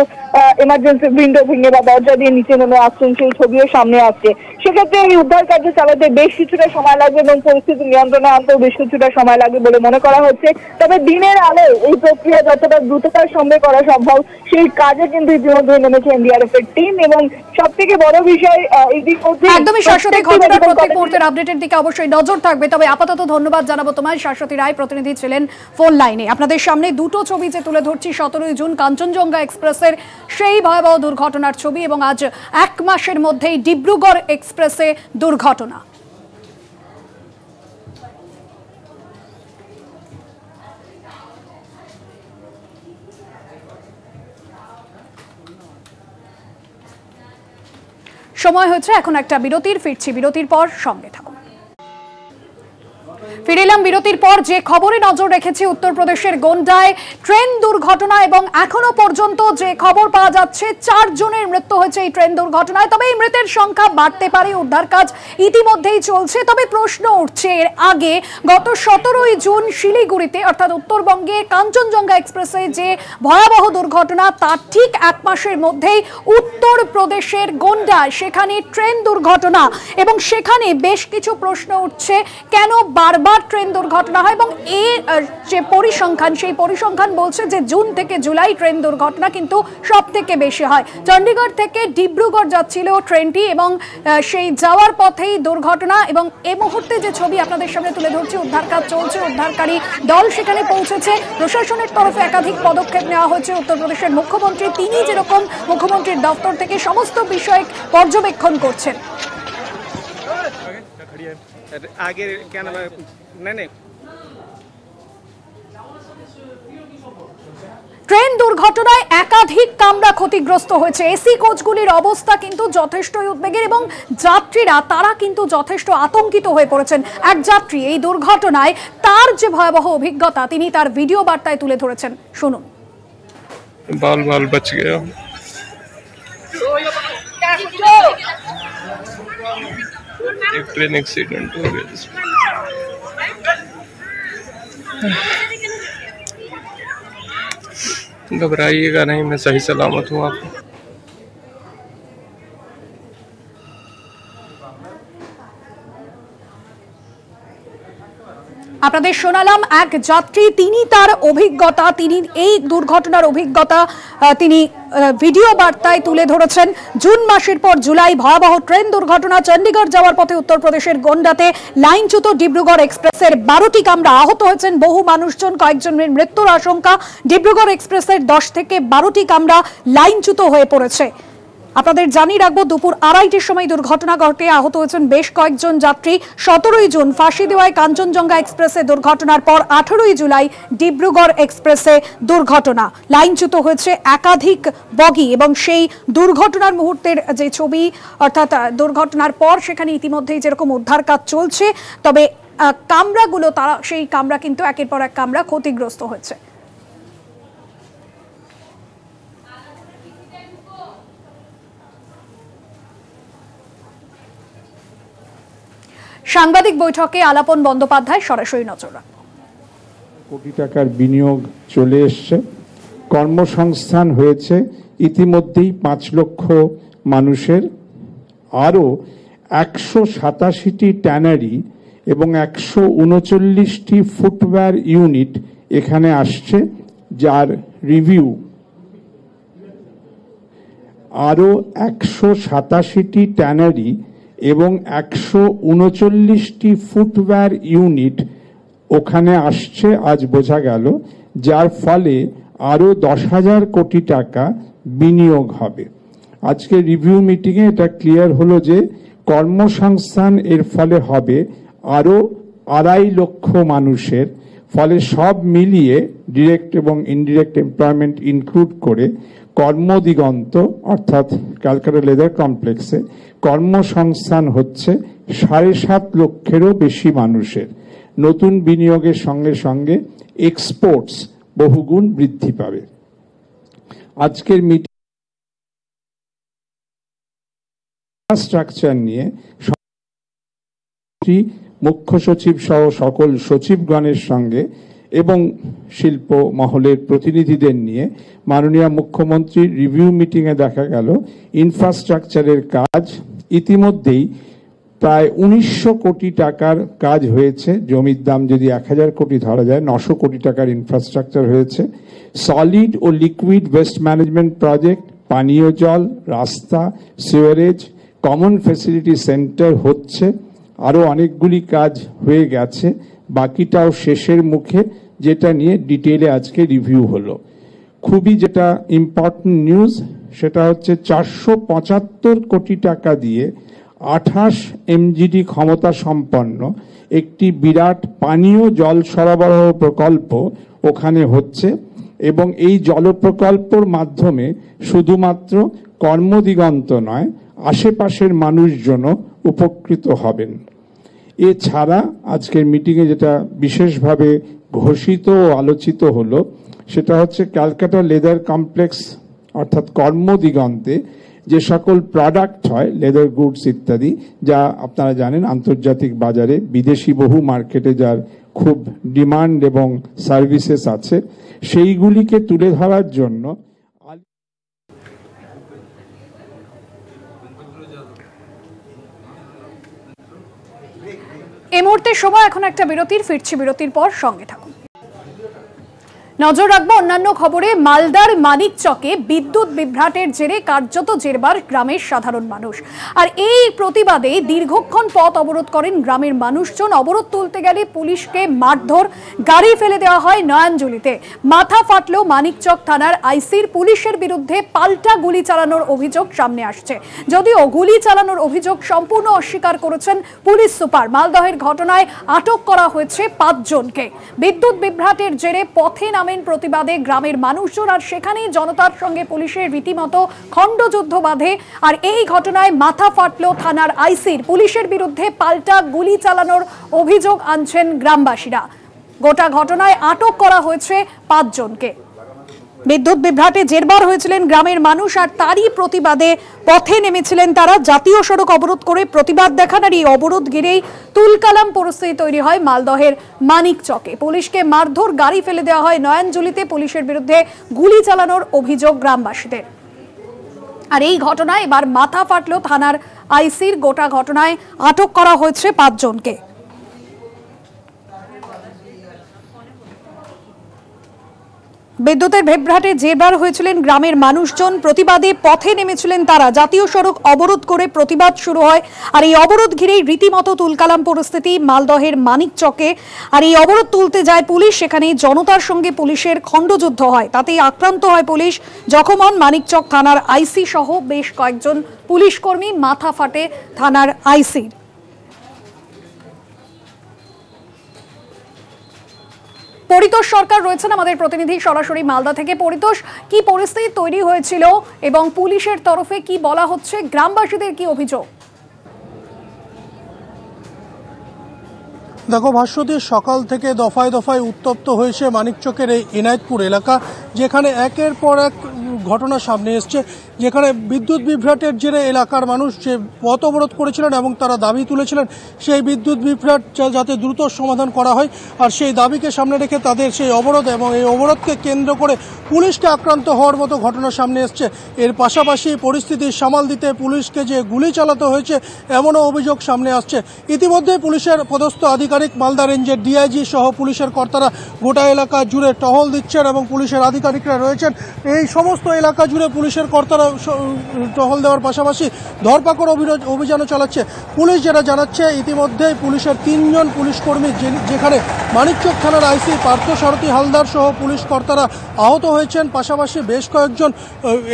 এমার্জেন্সি উইন্ডো ভেঙে বা দরজা দিয়ে নিচে নেমে আসছেন, সেই ছবিও সামনে আসছে। সেক্ষেত্রে এই উদ্ধার কার্য চালাতে বেশ কিছুটা সময় লাগবে এবং পরিস্থিতি নিয়ন্ত্রণে আনতেও বেশ কিছুটা সময় লাগবে বলে মনে করা হচ্ছে। তবে দিনের আলোয় এই প্রক্রিয়া যতটা দ্রুততার সঙ্গে করা সম্ভব সম্ভব সেই কাজে কিন্তু ইতিমধ্যে নেমেছে এনডিআরএফ এর টিম। এবং সব থেকে বড় বিষয় ইতিমধ্যে একদমই শাশ্বতী, ঘটনার প্রত্যেক মুহূর্তের আপডেটের দিকে অবশ্যই নজর থাকবে। তবে আপাতত ধন্যবাদ জানাবো তোমায়। শাশ্বতী রায় প্রতিনিধি ছিলেন ফোন লাইনে। আপনাদের সামনে দুটো ছবি যে তুলে ধরছি 17 জুন কাঞ্চনজঙ্ঘা এক্সপ্রেসের সেই ভয়াবহ দুর্ঘটনার ছবি, এবং আজ 1 মাসের মধ্যেই ডিব্রুগড় এক্সপ্রেসে দুর্ঘটনা। সময় হচ্ছে এখন একটা বিরতির। ফিরছি বিরতির পর, সঙ্গে থাকুন। ফিরে এলাম বিরতির পর। যে খবরে নজর রেখেছি উত্তরপ্রদেশের গোন্ডায় ট্রেন দুর্ঘটনা, এবং এখনো পর্যন্ত যে খবর পাওয়া যাচ্ছে 4 জনের মৃত্যু হয়েছে এই ট্রেন দুর্ঘটনায়। তবে এই মৃতের সংখ্যা বাড়তে পারে, উদ্ধার কাজ ইতিমধ্যেই চলছে। তবে প্রশ্ন উঠছে, এর আগে গত 17 জুন শিলিগুড়িতে অর্থাৎ উত্তরবঙ্গের কাঞ্চনজঙ্ঘা এক্সপ্রেসে যে ভয়াবহ দুর্ঘটনা, তার ঠিক 1 মাসের মধ্যেই উত্তরপ্রদেশের গোন্ডায় সেখানে ট্রেন দুর্ঘটনা, এবং সেখানে বেশ কিছু প্রশ্ন উঠছে কেন বারবার ট্রেন দুর্ঘটনা হয়। এবং এই যে পরিসংখ্যান, সেই পরিসংখ্যান বলছে যে জুন থেকে জুলাই ট্রেন দুর্ঘটনা কিন্তু সব থেকে বেশি হয়। চণ্ডীগড় থেকে ডিব্রুগড় যাচ্ছিল ট্রেনটি, এবং সেই যাওয়ার পথেই দুর্ঘটনা। এবং এই মুহূর্তে যে ছবি আপনাদের সামনে তুলে ধরছি, উদ্ধার কাজ চলছে, উদ্ধারকারী দল সেখানে পৌঁছেছে। প্রশাসনের তরফে একাধিক পদক্ষেপ নেওয়া হয়েছে। উত্তরপ্রদেশের মুখ্যমন্ত্রী, তিনি যেরকম মুখ্যমন্ত্রীর দপ্তর থেকে সমস্ত বিষয় পর্যবেক্ষণ করছেন। आगे क्या नाम है? नहीं ট্রেন দুর্ঘটনায় একাধিক কামরা ক্ষতিগ্রস্ত হয়েছে। এসি কোচগুলির অবস্থা কিন্তু যথেষ্টই উদ্বেগের, এবং যাত্রীরা তারা কিন্তু যথেষ্ট আতঙ্কিত হয়ে পড়েছেন। এক যাত্রী এই দুর্ঘটনায় তার যে ভয়াবহ অভিজ্ঞতা তিনি তার ভিডিও বার্তায় তুলে ধরেছেন, শুনুন। बाल बाल बच गया। एक ट्रेन एक्सीडेंट हो गया जिसमें घबराइएगा नहीं, मैं सही सलामत हूँ। आपको আপনাদের শোনালাম এক যাত্রী, তিনি তার অভিজ্ঞতা, তিনি এই দুর্ঘটনার অভিজ্ঞতা তিনি ভিডিও বার্তায় তুলে ধরেছেন। জুন মাসের পর জুলাই ভয়াবহ ট্রেন দুর্ঘটনা। চণ্ডীগড় যাওয়ার পথে উত্তরপ্রদেশের গোন্ডাতে লাইনচ্যুত ডিব্রুগড় এক্সপ্রেসের 12টি কামরা, আহত হয়েছেন বহু মানুষজন, কয়েকজনের মৃত্যুর আশঙ্কা। ডিব্রুগড় এক্সপ্রেসের 10 থেকে 12টি কামরা লাইনচ্যুত হয়ে পড়েছে। আপনাদের জানিয়ে রাখবো, দুপুর 2:30টার সময় দুর্ঘটনা ঘটে, আহত হয়েছেন বেশ কয়েকজন যাত্রী। 17 জুন ফাঁসি দেওয়ায় কাঞ্চনজঙ্ঘা এক্সপ্রেসে দুর্ঘটনার পর 18 জুলাই ডিব্রুগড় এক্সপ্রেসে দুর্ঘটনা। লাইনচ্যুত হয়েছে একাধিক বগি, এবং সেই দুর্ঘটনার মুহূর্তের যে ছবি, অর্থাৎ দুর্ঘটনার পর সেখানে ইতিমধ্যেই যেরকম উদ্ধার কাজ চলছে, তবে কামরাগুলো তারা সেই কামরা কিন্তু একের পর এক কামরা ক্ষতিগ্রস্ত হয়েছে। সাংবাদিক বৈঠকে আলাপন বন্দ্যোপাধ্যায় সরাসরি নজর রাখবেন। কোটি টাকার বিনিয়োগ চলে এসছে, কর্মসংস্থান হয়েছে ইতিমধ্যেই 5 লক্ষ মানুষের। আরও 187টি ট্যানারি এবং 139টি ফুটওয়্যার ইউনিট এখানে আসছে, যার রিভিউ। আরও 187টি ট্যানারি এবং 139টি ফুটওয়্যার ইউনিট ওখানে আসছে আজ বোঝা গেল, যার ফলে আরও 10,000 কোটি টাকা বিনিয়োগ হবে। আজকে রিভিউ মিটিংয়ে এটা ক্লিয়ার হলো যে কর্মসংস্থান এর ফলে হবে আরও 2.5 লক্ষ মানুষের। ফলে সব মিলিয়ে ডিরেক্ট এবং ইনডিরেক্ট এমপ্লয়মেন্ট ইনক্লুড করে কর্মদিগন্ত অর্থাৎ ক্যালকাটা লেদার কমপ্লেক্সে কর্মসংস্থান হচ্ছে 7.5 লক্ষেরও বেশি মানুষের। নতুন বিনিয়োগের সঙ্গে সঙ্গে এক্সপোর্টস বহুগুণ বৃদ্ধি পাবে। আজকের মিটিং ইনফ্রাস্ট্রাকচার নিয়ে মুখ্য সচিব সহ সকল সচিবগণের সঙ্গে এবং শিল্প মহলের প্রতিনিধিদের নিয়ে মাননীয় মুখ্যমন্ত্রীর রিভিউ মিটিংয়ে দেখা গেল ইনফ্রাস্ট্রাকচারের কাজ ইতিমধ্যেই প্রায় 1900 কোটি টাকার কাজ হয়েছে। জমির দাম যদি 1000 কোটি ধরা যায়, 900 কোটি টাকার ইনফ্রাস্ট্রাকচার হয়েছে। সলিড ও লিকুইড ওয়েস্ট ম্যানেজমেন্ট প্রজেক্ট, পানীয় জল, রাস্তা, সিওয়ারেজ, কমন ফ্যাসিলিটি সেন্টার হচ্ছে। আরও অনেকগুলি কাজ হয়ে গেছে, বাকিটাও শেষের মুখে, যেটা নিয়ে ডিটেলে আজকে রিভিউ হলো। খুবই যেটা ইম্পর্টেন্ট নিউজ সেটা হচ্ছে 475 কোটি টাকা দিয়ে 28 MGD ক্ষমতা সম্পন্ন একটি বিরাট পানীয় জল সরবরাহ প্রকল্প ওখানে হচ্ছে, এবং এই জল প্রকল্পের মাধ্যমে শুধুমাত্র কর্মদিগন্ত নয়, আশেপাশের মানুষজনও উপকৃত হবেন। এছাড়া আজকের মিটিংয়ে যেটা বিশেষভাবে ঘোষিত ও আলোচিত হলো সেটা হচ্ছে ক্যালকাটা লেদার কমপ্লেক্স অর্থাৎ কর্মদিগন্তে যে সকল প্রোডাক্ট হয়, লেদার গুডস ইত্যাদি, যা আপনারা জানেন আন্তর্জাতিক বাজারে বিদেশি বহু মার্কেটে যার খুব ডিমান্ড এবং সার্ভিসেস আছে, সেইগুলিকে তুলে ধরার জন্য এই মুহূর্তে সময় এখন একটা বিরতির, ফিরছি বিরতির পর, সঙ্গে থাকুন। নজর রাখবো অন্যান্য খবরে। মালদার মানিকচকে বিদ্যুৎ বিভ্রাটের জেরে কার্যত জেরবার গ্রামের সাধারণ মানুষ। আর এই প্রতিবাদে দীর্ঘক্ষণ পথ অবরোধ করেন গ্রামের মানুষজন। অবরোধ তুলতে গেলে পুলিশকে মারধর, গাড়ি ফেলে দেওয়া হয় নয়নজুলিতে। মাথা ফাটলেও মানিকচক থানার আইসির। পুলিশের বিরুদ্ধে পাল্টা গুলি চালানোর অভিযোগ সামনে আসছে, যদিও গুলি চালানোর অভিযোগ সম্পূর্ণ অস্বীকার করেছেন পুলিশ সুপার। মালদহের ঘটনায় আটক করা হয়েছে 5 জনকে। বিদ্যুৎ বিভ্রাটের জেরে পথে প্রতিবাদে গ্রামের মানুষজন, আর সেখানেই জনতার সঙ্গে পুলিশের রীতিমতো খণ্ডযুদ্ধ বাঁধে। আর এই ঘটনায় মাথা ফাটলো থানার আইসির। পুলিশের বিরুদ্ধে পাল্টা গুলি চালানোর অভিযোগ আনছেন গ্রামবাসীরা। গোটা ঘটনায় আটক করা হয়েছে 5 জনকে। বিদ্যুৎ বিভ্রাটে জেরবার হয়েছিলেন গ্রামের মানুষ, আর তারই প্রতিবাদে পথে নেমেছিলেন তারা। জাতীয় সড়ক অবরোধ করে প্রতিবাদ দেখান, আর এই অবরোধ ঘিরেই তুলকালাম পরিস্থিতি তৈরি হয় মালদহের মানিকচকে। পুলিশকে মারধর, গাড়ি ফেলে দেওয়া হয় নয়নজুলিতে। পুলিশের বিরুদ্ধে গুলি চালানোর অভিযোগ গ্রামবাসীদের। আর এই ঘটনায় এবার মাথা ফাটলো থানার আইসির। গোটা ঘটনায় আটক করা হয়েছে 5 জনকে। বিদ্যুতের বিভ্রাটে জেরবার হয়েছিলেন গ্রামের মানুষজন। প্রতিবাদে পথে নেমেছিলেন তারা। জাতীয় সড়ক অবরোধ করে প্রতিবাদ শুরু হয়, আর এই অবরোধ ঘিরেই রীতিমতো তুলকালাম পরিস্থিতি মালদহের মানিকচকে। আর এই অবরোধ তুলতে যায় পুলিশ, সেখানে জনতার সঙ্গে পুলিশের খণ্ডযুদ্ধ হয়, তাতেই আক্রান্ত হয় পুলিশ। জখম হন মানিকচক থানার আইসি সহ বেশ কয়েকজন পুলিশ কর্মী। মাথা ফাটে থানার আইসির। পরিতোষ সরকার রয়েছেন আমাদের প্রতিনিধি সরাসরি মালদা থেকে। পরিতোষ, কি পরিস্থিতি তৈরি হয়েছিল এবং পুলিশের তরফে কি বলা হচ্ছে, গ্রামবাসীদের কি অভিযোগ? দেখো ভাস্বতী, সকাল থেকে দফায় দফায় উত্তপ্ত হয়েছে মানিকচকের এই এনায়েতপুর এলাকা, যেখানে একের পর এক ঘটনা সামনে এসছে, যেখানে বিদ্যুৎ বিভ্রাটের জেরে এলাকার মানুষ যে পথ অবরোধ করেছিলেন এবং তারা দাবি তুলেছিলেন সেই বিদ্যুৎ বিভ্রাট যাতে দ্রুত সমাধান করা হয়, আর সেই দাবিকে সামনে রেখে তাদের সেই অবরোধ এবং এই অবরোধকে কেন্দ্র করে পুলিশকে আক্রান্ত হওয়ার মতো ঘটনা সামনে এসছে। এর পাশাপাশি পরিস্থিতি সামাল দিতে পুলিশকে যে গুলি চালাতে হয়েছে এমনও অভিযোগ সামনে আসছে। ইতিমধ্যে পুলিশের পদস্থ আধিকারিক, মালদা রেঞ্জের ডিআইজি সহ পুলিশের কর্তারা গোটা এলাকা জুড়ে টহল দিচ্ছেন এবং পুলিশের আধিকারিকরা রয়েছেন। এই সমস্ত এলাকা জুড়ে পুলিশের কর্তারা টহল দেওয়ার পাশাপাশি ধরপাকড় অভিযানও চালাচ্ছে। পুলিশ যেটা জানাচ্ছে, ইতিমধ্যেই পুলিশের 3 জন পুলিশ কর্মী, যেখানে মানিকচক থানার আইসি পার্থসারথী হালদার সহ পুলিশ কর্তারা আহত হয়েছেন, পাশাপাশি বেশ কয়েকজন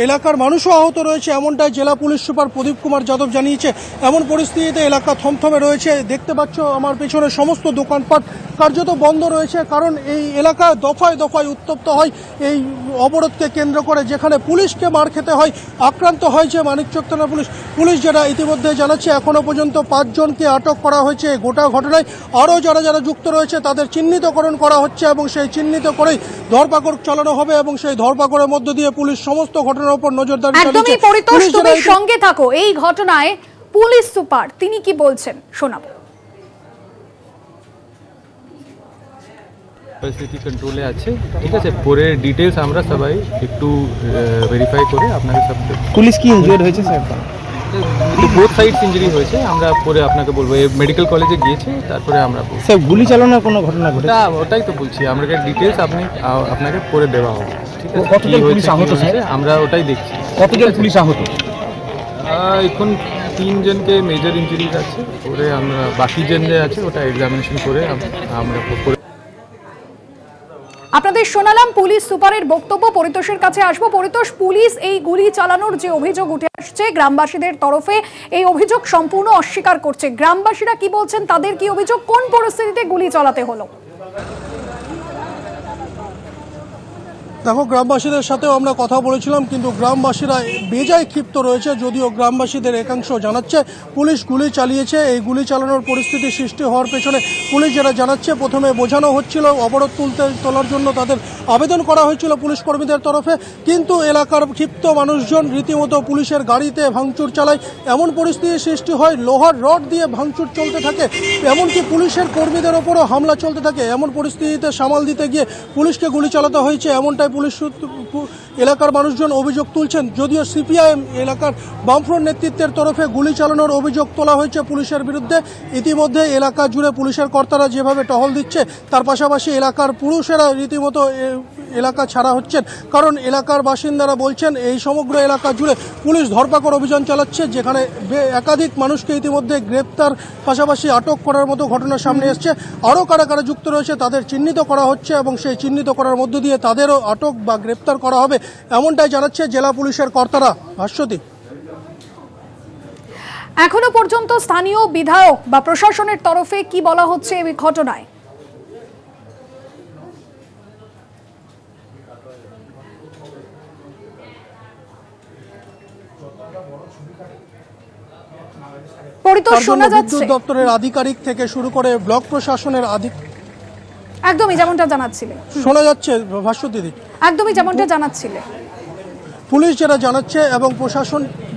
এলাকার মানুষও আহত রয়েছে, এমনটাই জেলা পুলিশ সুপার প্রদীপ কুমার যাদব জানিয়েছে। এমন পরিস্থিতিতে এলাকা থমথমে রয়েছে। দেখতে পাচ্ছ আমার পেছনে সমস্ত দোকানপাট কার্যত বন্ধ রয়েছে, কারণ এই এলাকা দফায় দফায় উত্তপ্ত হয় এই অবরোধকে কেন্দ্র করে, যেখানে পুলিশকে মার খেতে হয়, আক্রান্ত হয়েছে মানিকচক থানা পুলিশ। পুলিশ যেটা ইতিমধ্যে জানাচ্ছে, এখনো পর্যন্ত 5 জনকে আটক করা হয়েছে গোটা ঘটনায়। আরও যারা যারা যুক্ত রয়েছে তাদের চিহ্নিতকরণ করা হচ্ছে এবং সেই চিহ্নিত করেই ধরপাকড় চালানো হবে এবং সেই ধরপাকড়ের মধ্য দিয়ে পুলিশ সমস্ত ঘটনার উপর নজরদারি চালাচ্ছে। একদমই পরিতোষ, তুমি সঙ্গে থাকো। এই ঘটনায় পুলিশ সুপার তিনি কি বলছেন শোনাবো। পরিস্থিতি কন্ট্রোলে আছে, ঠিক আছে। পরে ডিটেলস আমরা সবাই একটু ভেরিফাই করে আপনাকে সব। পুলিশ কি ইনজুর্ড হয়েছে স্যার? বোথ সাইডস ইঞ্জুরি হয়েছে, আমরা পরে আপনাকে বলবো। মেডিকেল কলেজে গিয়েছে, তারপরে আমরা স্যার গুলি চালানোর কোনো ঘটনা ঘটে? না, ওটাই তো বলছি, আমরা ডিটেলস আপনাকে পরে দেওয়া হবে। ঠিক আছে, কতজন পুলিশ আহত স্যার? আমরা ওটাই দেখছি। কতজন পুলিশ আহত? এখন 3 জনকে মেজর ইঞ্জুরিজ আছে, পরে আমরা বাকি জন যে আছে ওটা এক্সামিনেশন করে আমরা আপনাদের শোনালাম পুলিশ সুপারের বক্তব্য। পরিতোষের কাছে আসবো। পরিতোষ, পুলিশ এই গুলি চালানোর যে অভিযোগ উঠে আসছে গ্রামবাসীদের তরফে, এই অভিযোগ সম্পূর্ণ অস্বীকার করছে। গ্রামবাসীরা কি বলছেন, তাদের কি অভিযোগ, কোন পরিস্থিতিতে গুলি চালাতে হলো? দেখো, গ্রামবাসীদের সাথেও আমরা কথা বলেছিলাম, কিন্তু গ্রামবাসীরা বেজায় ক্ষিপ্ত রয়েছে। যদিও গ্রামবাসীদের একাংশ জানাচ্ছে পুলিশ গুলি চালিয়েছে। এই গুলি চালানোর পরিস্থিতি সৃষ্টি হওয়ার পেছনে পুলিশ যারা জানাচ্ছে, প্রথমে বোঝানো হচ্ছিল, অবরোধ তোলার জন্য তাদের আবেদন করা হয়েছিল পুলিশ কর্মীদের তরফে, কিন্তু এলাকার ক্ষিপ্ত মানুষজন রীতিমতো পুলিশের গাড়িতে ভাঙচুর চালায়। এমন পরিস্থিতি সৃষ্টি হয়, লোহার রড দিয়ে ভাঙচুর চলতে থাকে, এমনকি পুলিশের কর্মীদের ওপরও হামলা চলতে থাকে। এমন পরিস্থিতিতে সামাল দিতে গিয়ে পুলিশকে গুলি চালাতে হয়েছে, এমনটাই পুলিশ এলাকার মানুষজন অভিযোগ তুলছেন। যদিও সিপিআইএম এলাকার বামফ্রন্ট নেতৃত্বের তরফে গুলি চালানোর অভিযোগ তোলা হয়েছে পুলিশের বিরুদ্ধে। ইতিমধ্যে এলাকা জুড়ে পুলিশের কর্তারা যেভাবে টহল দিচ্ছে, তার পাশাপাশি এলাকার পুরুষেরা রীতিমতো এলাকা ছাড়া হচ্ছেন, কারণ এলাকার বাসিন্দারা বলছেন এই সমগ্র এলাকা জুড়ে পুলিশ ধরপাকড় অভিযান চালাচ্ছে, যেখানে একাধিক মানুষকে ইতিমধ্যে গ্রেপ্তার পাশাপাশি আটক করার মতো ঘটনা সামনে এসছে। আরও কারা কারা যুক্ত রয়েছে তাদের চিহ্নিত করা হচ্ছে, এবং সেই চিহ্নিত করার মধ্য দিয়ে তাদেরও আটক বা গ্রেপ্তার করা হবে, এমনটাই জানাচ্ছে জেলা পুলিশের কর্তারা। ভাস্বতী, এখনো পর্যন্ত স্থানীয় বিধায়ক বা প্রশাসনের তরফে কি বলা হচ্ছে এই ঘটনায়? পরিতোষ, শোনা যাচ্ছে বিদ্যুৎ দপ্তরের আধিকারিক থেকে শুরু করে ব্লক প্রশাসনের একদমই যেমনটা জানাচ্ছিলে, শোনা যাচ্ছে ভাস্বতী দিদি, একদমই যেমনটা জানাচ্ছিলে। পুলিশ যেটা জানাচ্ছে এবং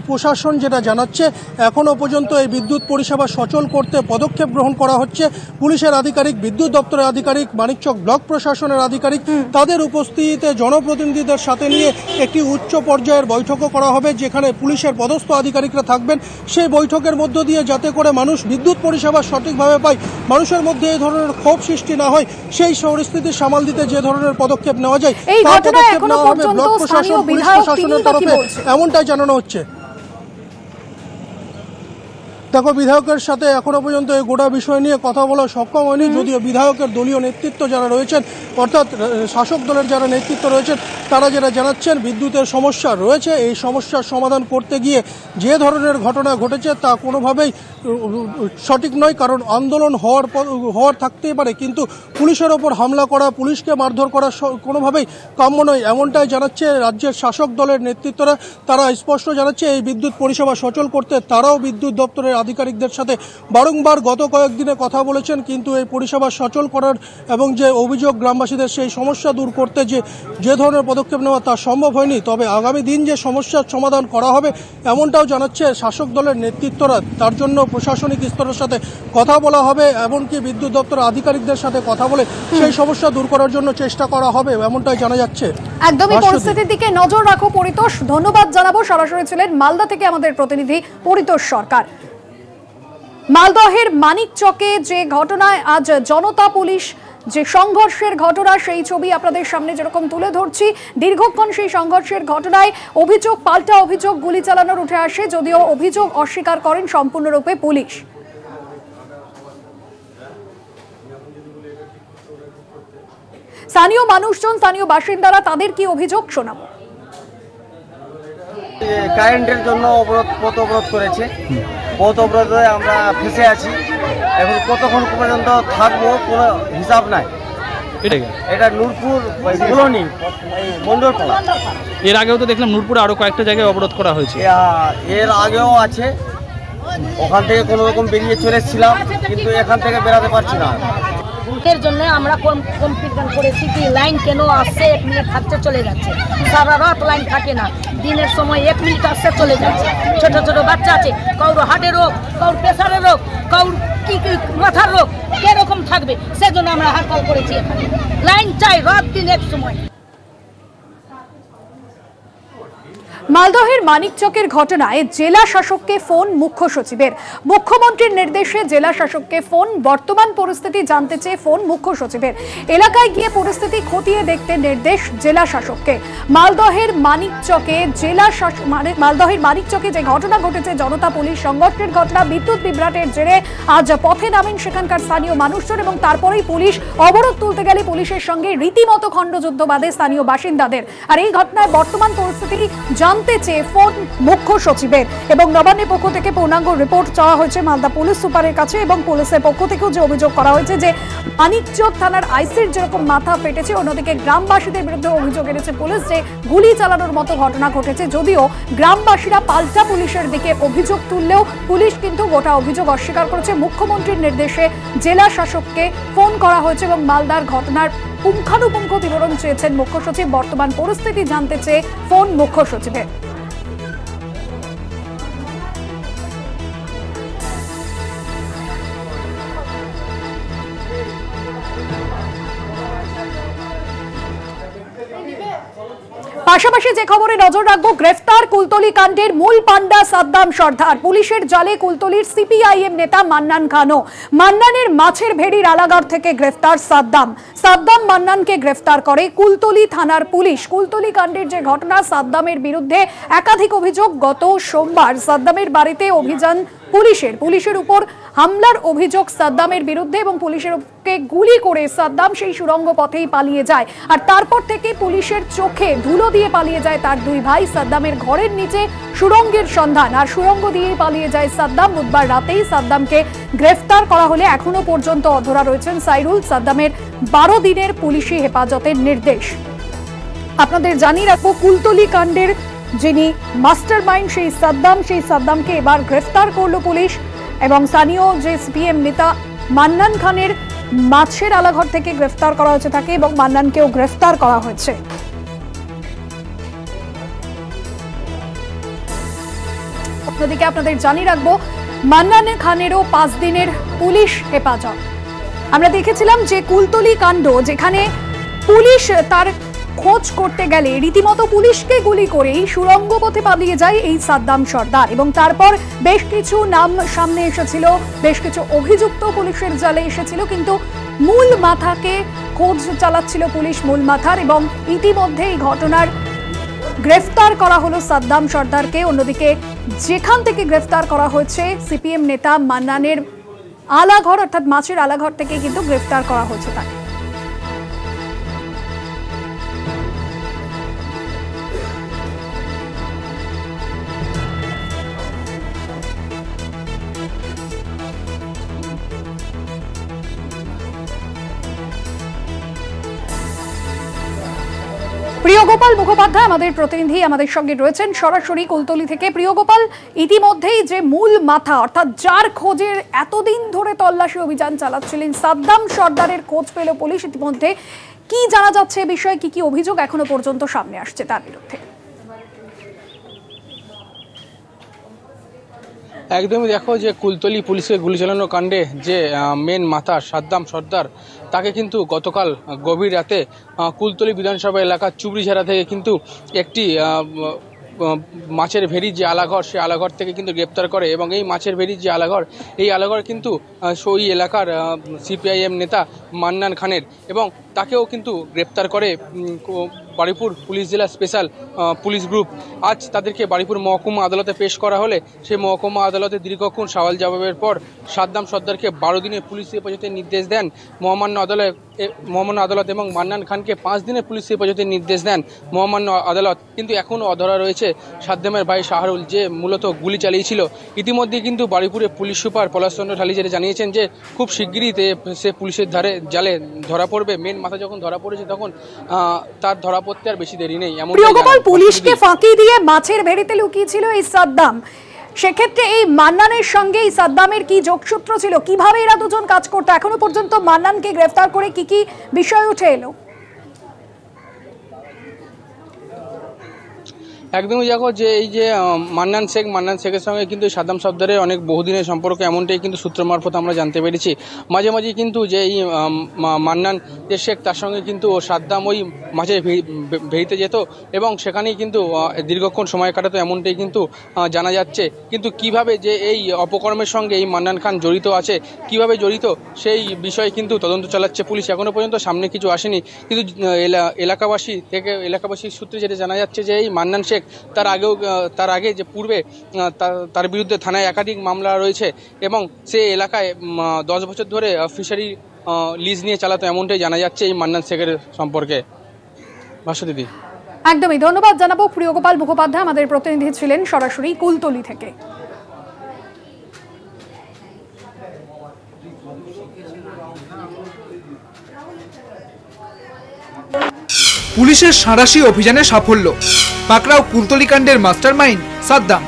প্রশাসন যেটা জানাচ্ছে, এখনও পর্যন্ত এই বিদ্যুৎ পরিষেবা সচল করতে পদক্ষেপ গ্রহণ করা হচ্ছে। পুলিশের আধিকারিক, বিদ্যুৎ দপ্তরের আধিকারিক, মানিকচক ব্লক প্রশাসনের আধিকারিক, তাদের উপস্থিতিতে জনপ্রতিনিধিদের সাথে নিয়ে একটি উচ্চ পর্যায়ের বৈঠকও করা হবে, যেখানে পুলিশের পদস্থ আধিকারিকরা থাকবেন। সেই বৈঠকের মধ্য দিয়ে যাতে করে মানুষ বিদ্যুৎ পরিষেবা সঠিকভাবে পায়, মানুষের মধ্যে এই ধরনের ক্ষোভ সৃষ্টি না হয়, সেই পরিস্থিতি সামাল দিতে যে ধরনের পদক্ষেপ নেওয়া যায় তার পদক্ষেপ নেওয়া হবে ব্লক প্রশাসন, পুলিশ প্রশাসনের তরফে, এমনটাই জানানো হচ্ছে। দেখো, বিধায়কের সাথে এখনো পর্যন্ত এই গোটা বিষয় নিয়ে কথা বলা সক্ষম হয়নি, যদিও বিধায়কের দলীয় নেতৃত্ব যারা রয়েছেন, অর্থাৎ শাসক দলের যারা নেতৃত্ব রয়েছেন, তারা যেটা জানাচ্ছেন বিদ্যুতের সমস্যা রয়েছে, এই সমস্যার সমাধান করতে গিয়ে যে ধরনের ঘটনা ঘটেছে তা কোনোভাবেই সঠিক নয়, কারণ আন্দোলন হওয়ার থাকতেই পারে, কিন্তু পুলিশের ওপর হামলা করা, পুলিশকে মারধর করা কোনোভাবেই কাম্য নয়, এমনটাই জানাচ্ছে রাজ্যের শাসক দলের নেতৃত্বরা। তারা স্পষ্ট জানাচ্ছে এই বিদ্যুৎ পরিষেবা সচল করতে তারাও বিদ্যুৎ দপ্তরের আধিকারিকদের সাথে বারংবার গত কয়েকদিনে কথা বলেছেন, কিন্তু এই পরিষেবা সচল করার এবং যে অভিযোগ গ্রামবাসীদের সেই সমস্যা দূর করতে যে ধরনের পদক্ষেপ নেওয়া তা সম্ভব হয়নি। তবে আগামী দিন যে সমস্যার সমাধান করা হবে, এমনটাও জানাচ্ছে শাসক দলের নেতৃত্বরা। তার জন্য প্রশাসনিক স্তরের সাথে কথা বলা হবে, এমনকি বিদ্যুৎ দপ্তরের আধিকারিকদের সাথে কথা বলে সেই সমস্যা দূর করার জন্য চেষ্টা করা হবে, এমনটাই জানা যাচ্ছে। একদমই পরিস্থিতির দিকে নজর রাখো পরিতোষ, ধন্যবাদ জানাবো। সরাসরি ছিলেন মালদা থেকে আমাদের প্রতিনিধি পরিতোষ সরকার। মালদহের মানিকচকে যে ঘটনায় আজ জনতা পুলিশ যে সংঘর্ষের ঘটনা, সেই ছবি আপনাদের সামনে যেরকম তুলে ধরছি। দীর্ঘক্ষণ সেই সংঘর্ষের ঘটনায় অভিযোগ পাল্টা অভিযোগ গুলি চালানোর উঠে আসে, যদিও অভিযোগ অস্বীকার করেন সম্পূর্ণরূপে পুলিশ। স্থানীয় মানুষজন, স্থানীয় বাসিন্দারা তাদের কি অভিযোগ শোনাবো। কারেন্টের জন্য পথ অবরোধ করেছে, পথ অবরোধে আমরা ফেসে আছি। এখন কতক্ষণ পর্যন্ত থাকবো কোনো হিসাব নাই। এটা নূরপুর কলোনি মন্ডলপাড়া। এর আগেও তো দেখলাম নূরপুরে আরো কয়েকটা জায়গায় অবরোধ করা হয়েছে। এর আগেও আছে, ওখান থেকে কোনো রকম বেরিয়ে চলে এসেছিলাম, কিন্তু এখান থেকে বেরাতে পারছি না। এর জন্য আমরা কমপ্লেন করেছি কি লাইন কেন আসছে 1 মিনিট থাকতে চলে যাচ্ছে, সারা রাত লাইন থাকে না, দিনের সময় 1 মিনিট আসছে চলে যাচ্ছে। ছোট ছোট বাচ্চা আছে, কারোর হার্টের রোগ, কারোর প্রেসারের রোগ, কারোর কি মাথার রোগ, কিরকম থাকবে, সেজন্য আমরা হরতাল করেছি। এখানে লাইন চাই রাত দিন এক সময়। মালদহের মানিকচকের ঘটনায় জেলা শাসককে ফোন মুখ্য সচিবের। মুখ্যমন্ত্রীর নির্দেশে জেলা শাসককে ফোন, বর্তমান পরিস্থিতি জানতে চেয়ে ফোন মুখ্য সচিবের। এলাকায় গিয়ে পরিস্থিতি খতিয়ে দেখতে নির্দেশ জেলা শাসককে। মালদহের মানিকচকে যে ঘটনা ঘটেছে, জনতা পুলিশ সংঘর্ষের ঘটনা, বিদ্যুৎ বিভ্রাটের জেরে আজ পথে নামেন সেখানকার স্থানীয় মানুষজন এবং তারপরেই পুলিশ অবরোধ তুলতে গেলে পুলিশের সঙ্গে রীতিমতো খণ্ডযুদ্ধ বাধে স্থানীয় বাসিন্দাদের। আর এই ঘটনায় বর্তমান পরিস্থিতি জানতে চেয়ে ফোন মুখ্য সচিবের এবং নবান্নের পক্ষ থেকে পূর্ণাঙ্গ রিপোর্ট চাওয়া হয়েছে মালদা পুলিশ সুপারের কাছে এবং পুলিশের পক্ষ থেকেও যে অভিযোগ করা হয়েছে যে মানিকচক থানার আইসির যেরকম মাথা ফেটেছে, অন্যদিকে গ্রামবাসীদের বিরুদ্ধে অভিযোগ এনেছে পুলিশ যে গুলি চালানোর মতো ঘটনা ঘটেছে। যদিও গ্রামবাসীরা পাল্টা পুলিশের দিকে অভিযোগ তুললেও পুলিশ কিন্তু গোটা অভিযোগ অস্বীকার করেছে। মুখ্যমন্ত্রীর নির্দেশে জেলা শাসককে ফোন করা হয়েছে এবং মালদার ঘটনার পুঙ্খানুপুঙ্খ বিবরণ চেয়েছেন মুখ্য সচিব। বর্তমান পরিস্থিতি জানতে চেয়ে ফোন মুখ্য সচিবের। পাশাপাশি যে খবরে নজর রাখবো, গ্রেফতার কুলতলি কাণ্ডের মূল পান্ডা সাদ্দাম সর্দার। পুলিশের জালে কুলতলির সিপিআইএম নেতা মান্নান খানও। মান্নানের মাছের ভেড়ির আলাঘর থেকে গ্রেফতার সাদ্দাম। মান্নানকে গ্রেফতার করে কুলতলি থানার পুলিশ। কুলতলি কাণ্ডের যে ঘটনা, সাদ্দামের বিরুদ্ধে একাধিক অভিযোগ। গত সোমবার সাদ্দামের বাড়িতে অভিযান পুলিশের উপর হামলার অভিযোগ সাদ্দামের বিরুদ্ধে এবং পুলিশকে গুলি করে সাদ্দাম সেই সুড়ঙ্গ পথেই পালিয়ে যায়। আর তারপর থেকে পুলিশের চোখে ধুলো দিয়ে পালিয়ে যায় তার দুই ভাই। সাদ্দামের ঘরের নিচে সুড়ঙ্গের সন্ধান, আর সুড়ঙ্গ দিয়ে পালিয়ে যায় সাদ্দাম। বুধবার রাতেই সাদ্দামকে গ্রেফতার করা হলে এখনো পর্যন্ত অধরা রয়েছেন সাইরুল। সাদ্দামের 12 দিনের পুলিশি হেফাজতের নির্দেশ। আপনাদের জানিয়ে রাখবো, কুলতলি কাণ্ডের যিনি মাস্টার মাইন্ড সেই সাদ্দামকে এবার গ্রেফতার করলো পুলিশ এবং স্থানীয় যে সিপিএম নেতা মান্নান খানের মাছের আলাঘর থেকে গ্রেফতার করা হয়েছে তাকে এবং মান্নানকেও গ্রেফতার করা হয়েছে। অন্যদিকে আপনাদের জানিয়ে রাখবো, মান্নান খানেরও 5 দিনের পুলিশ হেফাজত। আমরা দেখেছিলাম যে কুলতলি কাণ্ড, যেখানে পুলিশ তার খোঁজ করতে গেলে রীতিমতো পুলিশকে গুলি করেই সুড়ঙ্গ পথে পালিয়ে যায় এই সাদ্দাম সর্দার এবং তারপর বেশ কিছু নাম সামনে এসেছিল, বেশ কিছু অভিযুক্ত পুলিশের জালে এসেছিল, কিন্তু মূল মাথাকে খোঁজ চালাচ্ছিল পুলিশ, মূল মাথার। এবং ইতিমধ্যে এই ঘটনার গ্রেফতার করা হলো সাদ্দাম সর্দারকে। অন্যদিকে যেখান থেকে গ্রেফতার করা হয়েছে সিপিএম নেতা মান্নানের আলাঘর অর্থাৎ মাছের আলাঘর থেকে কিন্তু গ্রেফতার করা হয়েছে তাকে। প্রিয়গোপাল মুখোপাধ্যায় আমাদের প্রতিনিধি আমাদের সঙ্গে রয়েছেন সরাসরি কুলতলি থেকে। প্রিয়গোপাল, ইতিমধ্যেই যে মূল মাথা অর্থাৎ যার খোঁজের এতদিন ধরে তল্লাশি অভিযান চালাচ্ছিলেন সাদ্দাম সর্দারের খোঁজ পেল পুলিশ, ইতিমধ্যে কি জানা যাচ্ছে এ বিষয়ে, কি অভিযোগ এখনো পর্যন্ত সামনে আসছে তার বিরুদ্ধে? একদমই দেখো যে কুলতলি পুলিশের গুলি চালানো কাণ্ডে যে মেন মাথা সাদ্দাম সর্দার, তাকে কিন্তু গতকাল গভীর রাতে কুলতলি বিধানসভা এলাকার চুবড়িঝাড়া থেকে কিন্তু একটি মাছের ভেড়ির যে আলাঘর, সেই আলাঘর থেকে কিন্তু গ্রেপ্তার করে এবং এই মাছের ভেড়ির যে আলাঘর, এই আলাঘর কিন্তু ওই এলাকার সিপিআইএম নেতা মান্নান খানের এবং তাকেও কিন্তু গ্রেপ্তার করে বারুইপুর পুলিশ জেলা স্পেশাল পুলিশ গ্রুপ। আজ তাদেরকে বারুইপুর মহকুমা আদালতে পেশ করা হলে সেই মহকুমা আদালতে দীর্ঘক্ষণ সওয়াল জবাবের পর সাদ্দাম সর্দারকে 12 দিনের পুলিশ হেফাজতের নির্দেশ দেন মহামান্য আদালত এবং মান্নান খানকে 5 দিনের পুলিশ হেফাজতের নির্দেশ দেন মহামান্য আদালত। কিন্তু এখনও অধরা রয়েছে সাদ্দামের ভাই শাহরুল, যে মূলত গুলি চালিয়েছিল। ইতিমধ্যে কিন্তু বারুইপুরের পুলিশ সুপার পলাশচন্দ্র ঢালি যেটা জানিয়েছেন যে খুব শিগগিরই সে পুলিশের জালে ধরা পড়বে। মেন মাথা যখন ধরা পড়েছে তখন তার ধরা পড়তে আর বেশি দেরি নেই। প্রিয়গোপাল, পুলিশকে ফাঁকি দিয়ে মাছের ভেড়িতে লুকিয়েছিল এই সাদ্দাম, সেক্ষেত্রে এই মান্নানের সঙ্গে এই সাদ্দামের কি যোগসূত্র ছিল, কিভাবে এরা দুজন কাজ করতো? এখনো পর্যন্ত মান্নানকে গ্রেফতার করে কি কি বিষয় উঠে এলো? একদমই দেখো যে এই যে মান্নান শেখের সঙ্গে কিন্তু সাদ্দাম সর্দারের অনেক বহুদিনের সম্পর্ক, এমনটাই কিন্তু সূত্র মারফত আমরা জানতে পেরেছি। মাঝে মাঝে কিন্তু যে এই মান্নান যে শেখ তার সঙ্গে কিন্তু সাদ্দাম ওই মাঝে ভেড়িতে যেত এবং সেখানেই কিন্তু দীর্ঘক্ষণ সময় কাটাতো, এমনটাই কিন্তু জানা যাচ্ছে। কিন্তু কিভাবে যে এই অপকর্মের সঙ্গে এই মান্নান খান জড়িত আছে, কিভাবে জড়িত সেই বিষয়ে কিন্তু তদন্ত চালাচ্ছে পুলিশ। এখনও পর্যন্ত সামনে কিছু আসেনি, কিন্তু এলাকাবাসীর সূত্রে যেটা জানা যাচ্ছে যে এই মান্নান শেখ তার আগে যে পূর্বে তার বিরুদ্ধে থানায় একাধিক মামলা রয়েছে এবং সে এলাকায় 10 বছর ধরে ফিশারি লিজ নিয়ে চালাতো, এমনটাই জানা যাচ্ছে এই মান্নান শেখের সম্পর্কে। ভাষ্য দিদি। একদমই ধন্যবাদ জানাবো। প্রিয়গোপাল মুখোপাধ্যায় আমাদের প্রতিনিধি ছিলেন সরাসরি কুলতলি থেকে। পুলিশের সাঁড়াশি অভিযানে সাফল্য, পাকড়াও কুলতলি কাণ্ডের মাস্টারমাইন্ড সাদ্দাম,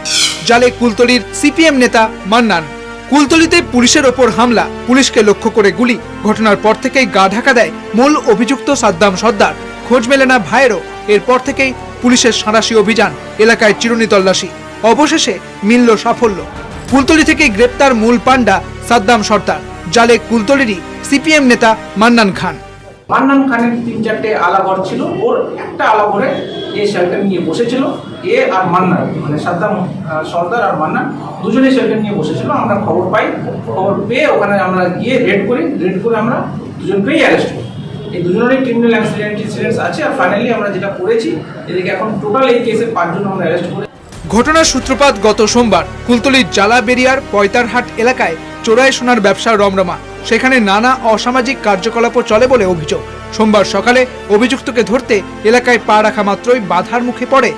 জালে কুলতলির সিপিএম নেতা মান্নান। কুলতলিতে পুলিশের ওপর হামলা, পুলিশকে লক্ষ্য করে গুলি। ঘটনার পর থেকেই গা ঢাকা দেয় মূল অভিযুক্ত সাদ্দাম সর্দার। খোঁজ মেলে না ভাইয়েরও। এরপর থেকেই পুলিশের সাঁড়াশি অভিযান, এলাকায় চিরুনি তল্লাশি। অবশেষে মিলল সাফল্য। কুলতলি থেকে গ্রেপ্তার মূল পান্ডা সাদ্দাম সর্দার, জালে কুলতলিরই সিপিএম নেতা মান্নান খান। মান্নান খানের 3-4টে আলাঘর ছিল, ওর একটা আলাঘরে এ শেল্টার নিয়ে বসেছিল। এ আর মান্নান মানে সাদ্দাম সর্দার আর মান্নান দুজনেই শেল্টার নিয়ে বসেছিল। আমরা খবর পাই, খবর পেয়ে ওখানে আমরা গিয়ে রেড করে আমরা দুজনকেই অ্যারেস্ট করি। এই দুজনেরই ক্রিমিনাল ইনসিডেন্টস আছে। আর ফাইনালি আমরা যেটা করেছি, এদিকে এখন টোটাল এই কেসে 5 জন আমরা অ্যারেস্ট করি। ঘটনার সূত্রপাত গত সোমবার কুলতলির জালাবেরিয়ার পয়তারহাট এলাকায় চোরাই সোনার ব্যবসার রমরমা। সেখানে নানা অসামাজিক কার্যকলাপও চলে বলে অভিযোগ। সোমবার সকালে অভিযুক্তকে ধরতে এলাকায় পা রাখা মাত্রই বাধার মুখে পড়ে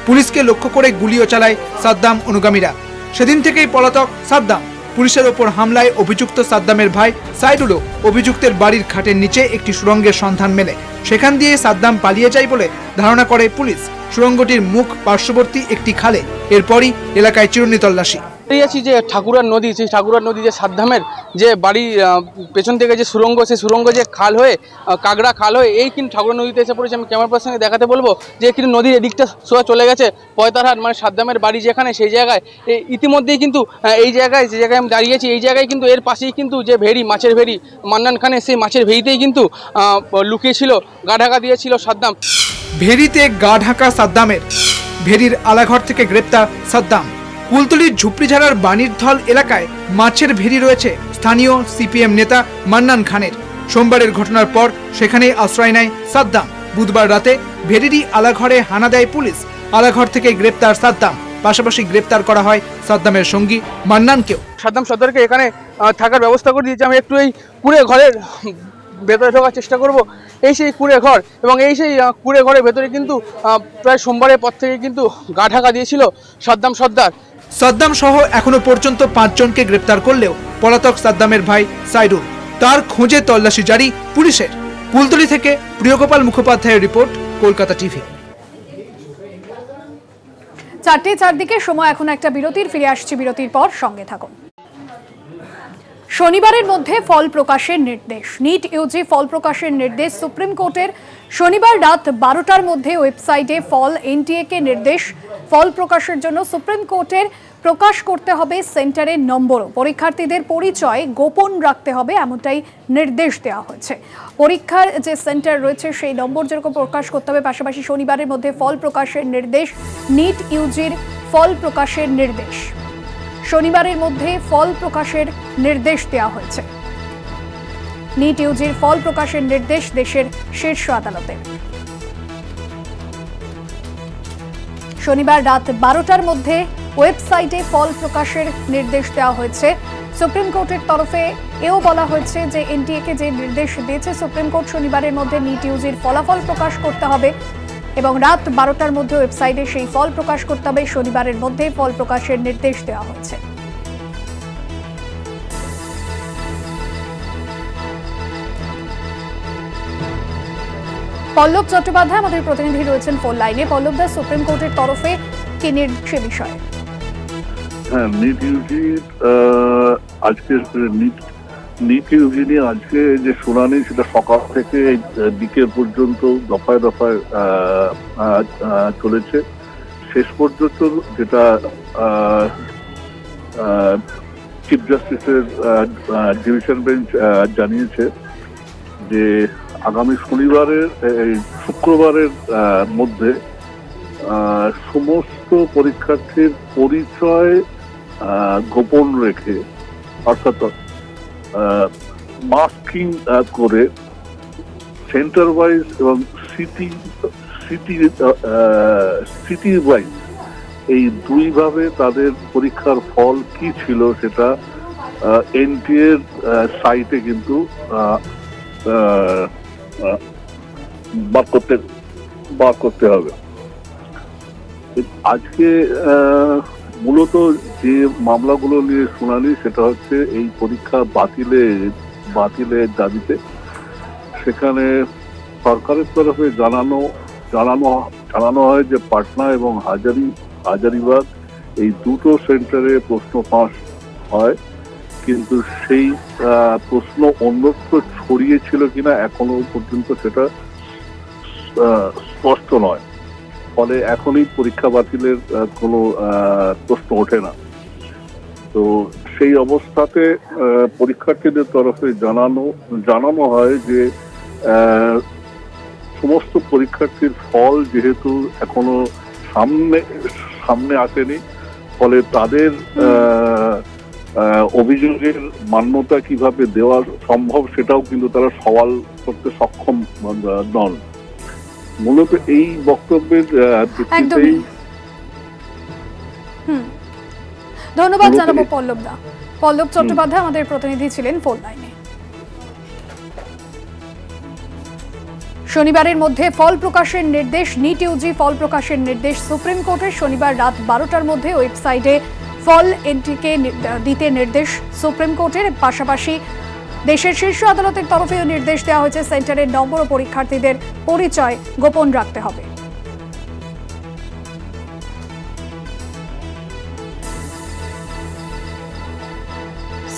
পুলিশকে লক্ষ্য করে গুলিও চালায় সাদ্দাম অনুগামীরা। সেদিন থেকেই পলাতক সাদ্দাম। পুলিশের ওপর হামলায় অভিযুক্ত সাদ্দামের ভাই সাইদুলও অভিযুক্তের বাড়ির খাটের নিচে একটি সুড়ঙ্গের সন্ধান মেলে। সেখান দিয়ে সাদ্দাম পালিয়ে যায় বলে ধারণা করে পুলিশ। সুড়ঙ্গটির মুখ পার্শ্ববর্তী একটি খালে। এরপরই এলাকায় চিরুনি তল্লাশি। আছি যে ঠাকুরার নদী, সেই ঠাকুরার নদী যে সাদ্দামের যে বাড়ির পেছন থেকে যে সুড়ঙ্গ, সেই সুড়ঙ্গ যে খাল হয়ে কাগড়া খাল হয়ে এই কিন্তু ঠাকুরার নদীতে এসে পড়েছে। আমি ক্যামেরা পার্সনকে দেখাতে বলবো যে কিন্তু নদীর এদিকটা সোজা চলে গেছে পয়তারহাট, মানে সাদ্দামের বাড়ি যেখানে, সেই জায়গায় ইতিমধ্যেই কিন্তু এই জায়গায় যে জায়গায় আমি দাঁড়িয়েছি, এই জায়গায় কিন্তু এর পাশেই কিন্তু যে ভেড়ি, মাছের ভেড়ি মান্নান খানের, সেই মাছের ভেড়িতেই কিন্তু লুকিয়েছিল, গা ঢাকা দিয়েছিল সাদ্দাম। ভেড়িতে গা ঢাকা সাদ্দামের, ভেড়ির আলাঘর থেকে গ্রেপ্তার সাদ্দাম। কুলতলির ঝুপড়িঝাড়ার বাণীরধল এলাকায় মাছের ভেড়ি রয়েছে স্থানীয় সিপিএম নেতা মান্নান খানের। সোমবারের ঘটনার পর সেখানেই আশ্রয় নেয় সাদ্দাম। বুধবার রাতে ভেড়িরই আলাঘরে হানা দেয় পুলিশ। আলাঘর থেকে গ্রেপ্তার সাদ্দাম, পাশাপাশি গ্রেপ্তার করা হয় সাদ্দামের সঙ্গী মান্নানকেও। সাদ্দাম সর্দারকে এখানে থাকার ব্যবস্থা করে দিয়েছে। আমি একটু এই কুড়ে ঘরের ভেতরে ঢোকার চেষ্টা করব। এই সেই কুড়ে ঘর, এবং এই সেই কুড়ে ঘরের ভেতরে কিন্তু প্রায় সোমবারের পর থেকে কিন্তু গা ঢাকা দিয়েছিল সাদ্দাম সর্দার। সাদ্দাম সহ এখনো পর্যন্ত 5 জনকে গ্রেপ্তার করলেও পলাতক সাদ্দামের ভাই সাইদুল, তার খোঁজে তল্লাশি জারি পুলিশের। কুলতলি থেকে প্রিয়গোপাল মুখোপাধ্যায়ের রিপোর্ট, কলকাতা টিভি। 4:04 দিকে সময় এখন একটা বিরতির। ফিরে আসছি বিরতির পর, সঙ্গে থাকুন। শনিবারের মধ্যে ফল প্রকাশের নির্দেশ। নিট ইউজি ফল প্রকাশের নির্দেশ সুপ্রিম কোর্টের। শনিবার রাত 12টার মধ্যে ওয়েবসাইটে ফল এনটিএকে নির্দেশ। ফল প্রকাশের জন্য সুপ্রিম কোর্টের প্রকাশ করতে হবে সেন্টারের নম্বরও। পরীক্ষার্থীদের পরিচয় গোপন রাখতে হবে, এমনটাই নির্দেশ দেওয়া হয়েছে। পরীক্ষার যে সেন্টার রয়েছে সেই নম্বর যেরকম প্রকাশ করতে হবে। পাশাপাশি শনিবারের মধ্যে ফল প্রকাশের নির্দেশ। নিট ইউজির ফল প্রকাশের নির্দেশ শনিবারের মধ্যে ফল প্রকাশের নির্দেশ দেওয়া হয়েছে। নিট ইউজির ফল প্রকাশের নির্দেশ দেশের শীর্ষ আদালতে। শনিবার রাত 12টার মধ্যে ওয়েবসাইটে ফল প্রকাশের নির্দেশ দেওয়া হয়েছে। সুপ্রিম কোর্টের তরফে এও বলা হয়েছে যে এনটিএকে যে নির্দেশ দিয়েছে সুপ্রিম কোর্ট, শনিবারের মধ্যে নিট ইউজির ফলাফল প্রকাশ করতে হবে এবং রাত 12টার মধ্যে ওয়েবসাইটে সেই ফল প্রকাশ করতে হবে। শনিবারের মধ্যে ফল প্রকাশের নির্দেশ দেওয়া হয়েছে। পল্লব চট্টোপাধ্যায় আমাদের প্রতিনিধি রয়েছেন ফোন লাইনে। পল্লব দা, সুপ্রিম কোর্টের তরফে কি নির্দেশ বিষয়ে? হ্যাঁ, নিট ইউজি আজকে নিট ইউজি নিয়ে আজকে যে শুনানি, সেটা সকাল থেকে বিকেল পর্যন্ত দফায় দফায় চলেছে। শেষ পর্যন্ত যেটা চিফ জাস্টিসের ডিভিশন বেঞ্চ জানিয়েছে যে আগামী শুক্রবারের মধ্যে সমস্ত পরীক্ষার্থীর পরিচয় গোপন রেখে, অর্থাৎ মাস্কিং করে সেন্টার ওয়াইজ এবং সিটি ওয়াইজ এই দুইভাবে তাদের পরীক্ষার ফল কি ছিল সেটা এনটিএ এর সাইটে কিন্তু বার করতে হবে। আজকে মূলত যে মামলাগুলো নিয়ে শুনানি সেটা হচ্ছে এই পরীক্ষা বাতিলের দাবিতে। সেখানে সরকারের তরফে জানানো হয় যে পাটনা এবং হাজারিবাগ এই দুটো সেন্টারে প্রশ্ন ফাঁস হয়, কিন্তু সেই প্রশ্ন অন্যত্র ছড়িয়েছিল কিনা এখনো পর্যন্ত সেটা স্পষ্ট নয়। ফলে এখনই পরীক্ষা বাতিলের কোনো প্রশ্ন ওঠে না। তো সেই অবস্থাতে পরীক্ষার্থীদের তরফে জানানো হয় যে সমস্ত পরীক্ষার্থীর ফল যেহেতু এখনো সামনে আসেনি, ফলে তাদের অভিযোগের মান্যতা কিভাবে দেওয়া সম্ভব সেটাও কিন্তু তারা সওয়াল করতে সক্ষম নন। মূলত এই বক্তব্যের ভিত্তিতেই ধন্যবাদ জানাবো পল্লব চট্টোপাধ্যায় আমাদের প্রতিনিধি ছিলেন ফোন লাইনে। শনিবারের মধ্যে ফল প্রকাশের নির্দেশ, নিট ইউজি ফল প্রকাশের নির্দেশ সুপ্রিম কোর্টের। শনিবার রাত 12টার মধ্যে ওয়েবসাইটে ফল এন্ট্রিকে দিতে নির্দেশ সুপ্রিম কোর্টের। পাশাপাশি দেশের শীর্ষ আদালতের তরফেও নির্দেশ দেওয়া হয়েছে সেন্টারের নম্বর ও পরীক্ষার্থীদের পরিচয় গোপন রাখতে হবে।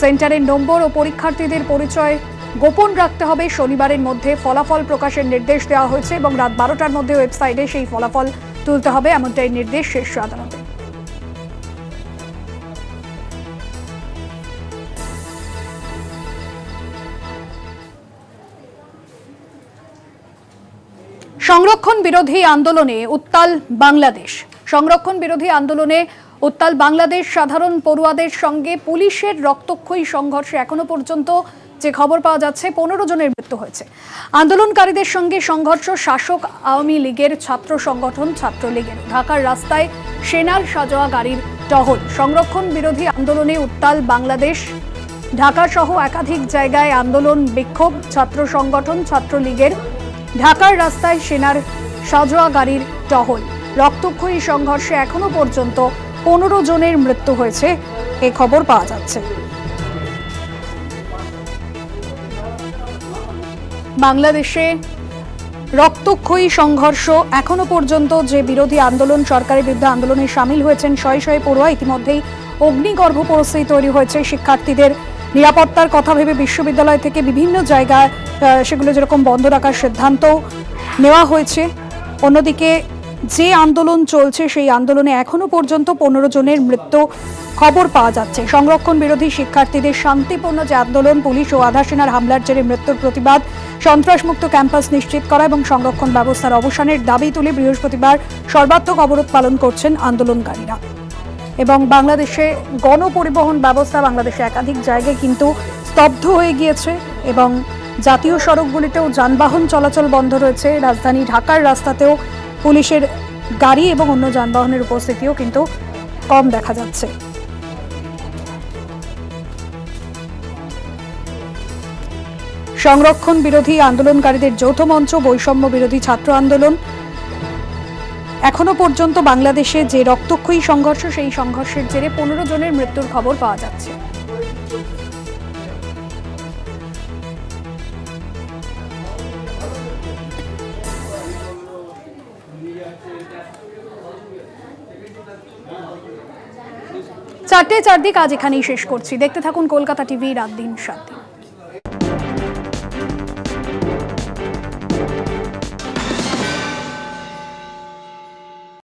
সেন্টারের নম্বর ও পরীক্ষার্থীদের পরিচয় গোপন রাখতে হবে। শনিবারের মধ্যে ফলাফল প্রকাশের নির্দেশ দেওয়া হয়েছে এবং রাত 12টার মধ্যে ওয়েবসাইটে সেই ফলাফল তুলতে হবে, এমনটাই নির্দেশ শীর্ষ আদালতে। সংরক্ষণ বিরোধী আন্দোলনে উত্তাল বাংলাদেশ। সংরক্ষণ বিরোধী আন্দোলনে উত্তাল বাংলাদেশ। সাধারণ পড়ুয়াদের সঙ্গে পুলিশের রক্তক্ষয়ী সংঘর্ষে এখনো পর্যন্ত যে খবর পাওয়া যাচ্ছে 15 জনের মৃত্যু হয়েছে। আন্দোলনকারীদের সঙ্গে সংঘর্ষ শাসক আওয়ামী লীগের ছাত্র সংগঠন ছাত্রলীগের। ঢাকার রাস্তায় সেনার সাজোয়া গাড়ির টহল। সংরক্ষণ বিরোধী আন্দোলনে উত্তাল বাংলাদেশ। ঢাকা সহ একাধিক জায়গায় আন্দোলন বিক্ষোভ ছাত্র সংগঠন ছাত্রলীগের। ঢাকার রাস্তায় সেনার সাজোয়া গাড়ির টহল। রক্তক্ষয়ী সংঘর্ষে এখনো পর্যন্ত 15 জনের মৃত্যু হয়েছে এই খবর পাওয়া যাচ্ছে। বাংলাদেশে রক্তক্ষয়ী সংঘর্ষ এখনো পর্যন্ত যে বিরোধী আন্দোলন সরকারের বিরুদ্ধে আন্দোলনে সামিল হয়েছেন শয়ে শয়ে পড়ুয়া, ইতিমধ্যেই অগ্নিগর্ভ পরিস্থিতি তৈরি হয়েছে। শিক্ষার্থীদের নিরাপত্তার কথা ভেবে বিশ্ববিদ্যালয় থেকে বিভিন্ন জায়গায় সেগুলো যেরকম বন্ধ রাখার সিদ্ধান্ত নেওয়া হয়েছে। অন্যদিকে যে আন্দোলন চলছে সেই আন্দোলনে এখনো পর্যন্ত 15 জনের মৃত্যু খবর পাওয়া যাচ্ছে। সংরক্ষণ বিরোধী শিক্ষার্থীদের শান্তিপূর্ণ যে আন্দোলন, পুলিশ ও আধা সেনার হামলার জেরে মৃত্যুর প্রতিবাদ, সন্ত্রাসমুক্ত ক্যাম্পাস নিশ্চিত করা এবং সংরক্ষণ ব্যবস্থার অবসানের দাবি তুলে বৃহস্পতিবার সর্বাত্মক অবরোধ পালন করছেন আন্দোলনকারীরা। এবং বাংলাদেশে গণপরিবহন ব্যবস্থা বাংলাদেশে একাধিক জায়গায় কিন্তু স্তব্ধ হয়ে গিয়েছে এবং জাতীয় সড়কগুলিতেও যানবাহন চলাচল বন্ধ রয়েছে। রাজধানী ঢাকার রাস্তাতেও পুলিশের গাড়ি এবং অন্য যানবাহনের উপস্থিতিও কিন্তু কম দেখা যাচ্ছে। সংরক্ষণ বিরোধী আন্দোলনকারীদের যৌথ মঞ্চ বৈষম্য বিরোধী ছাত্র আন্দোলন। এখনো পর্যন্ত বাংলাদেশে যে রক্তক্ষয়ী সংঘর্ষ সেই সংঘর্ষের জেরে 15 জনের মৃত্যুর খবর পাওয়া যাচ্ছে। চারদিক আজ এখানেই শেষ করছি। দেখতে থাকুন কলকাতা টিভি রাত দিন 7 দিন।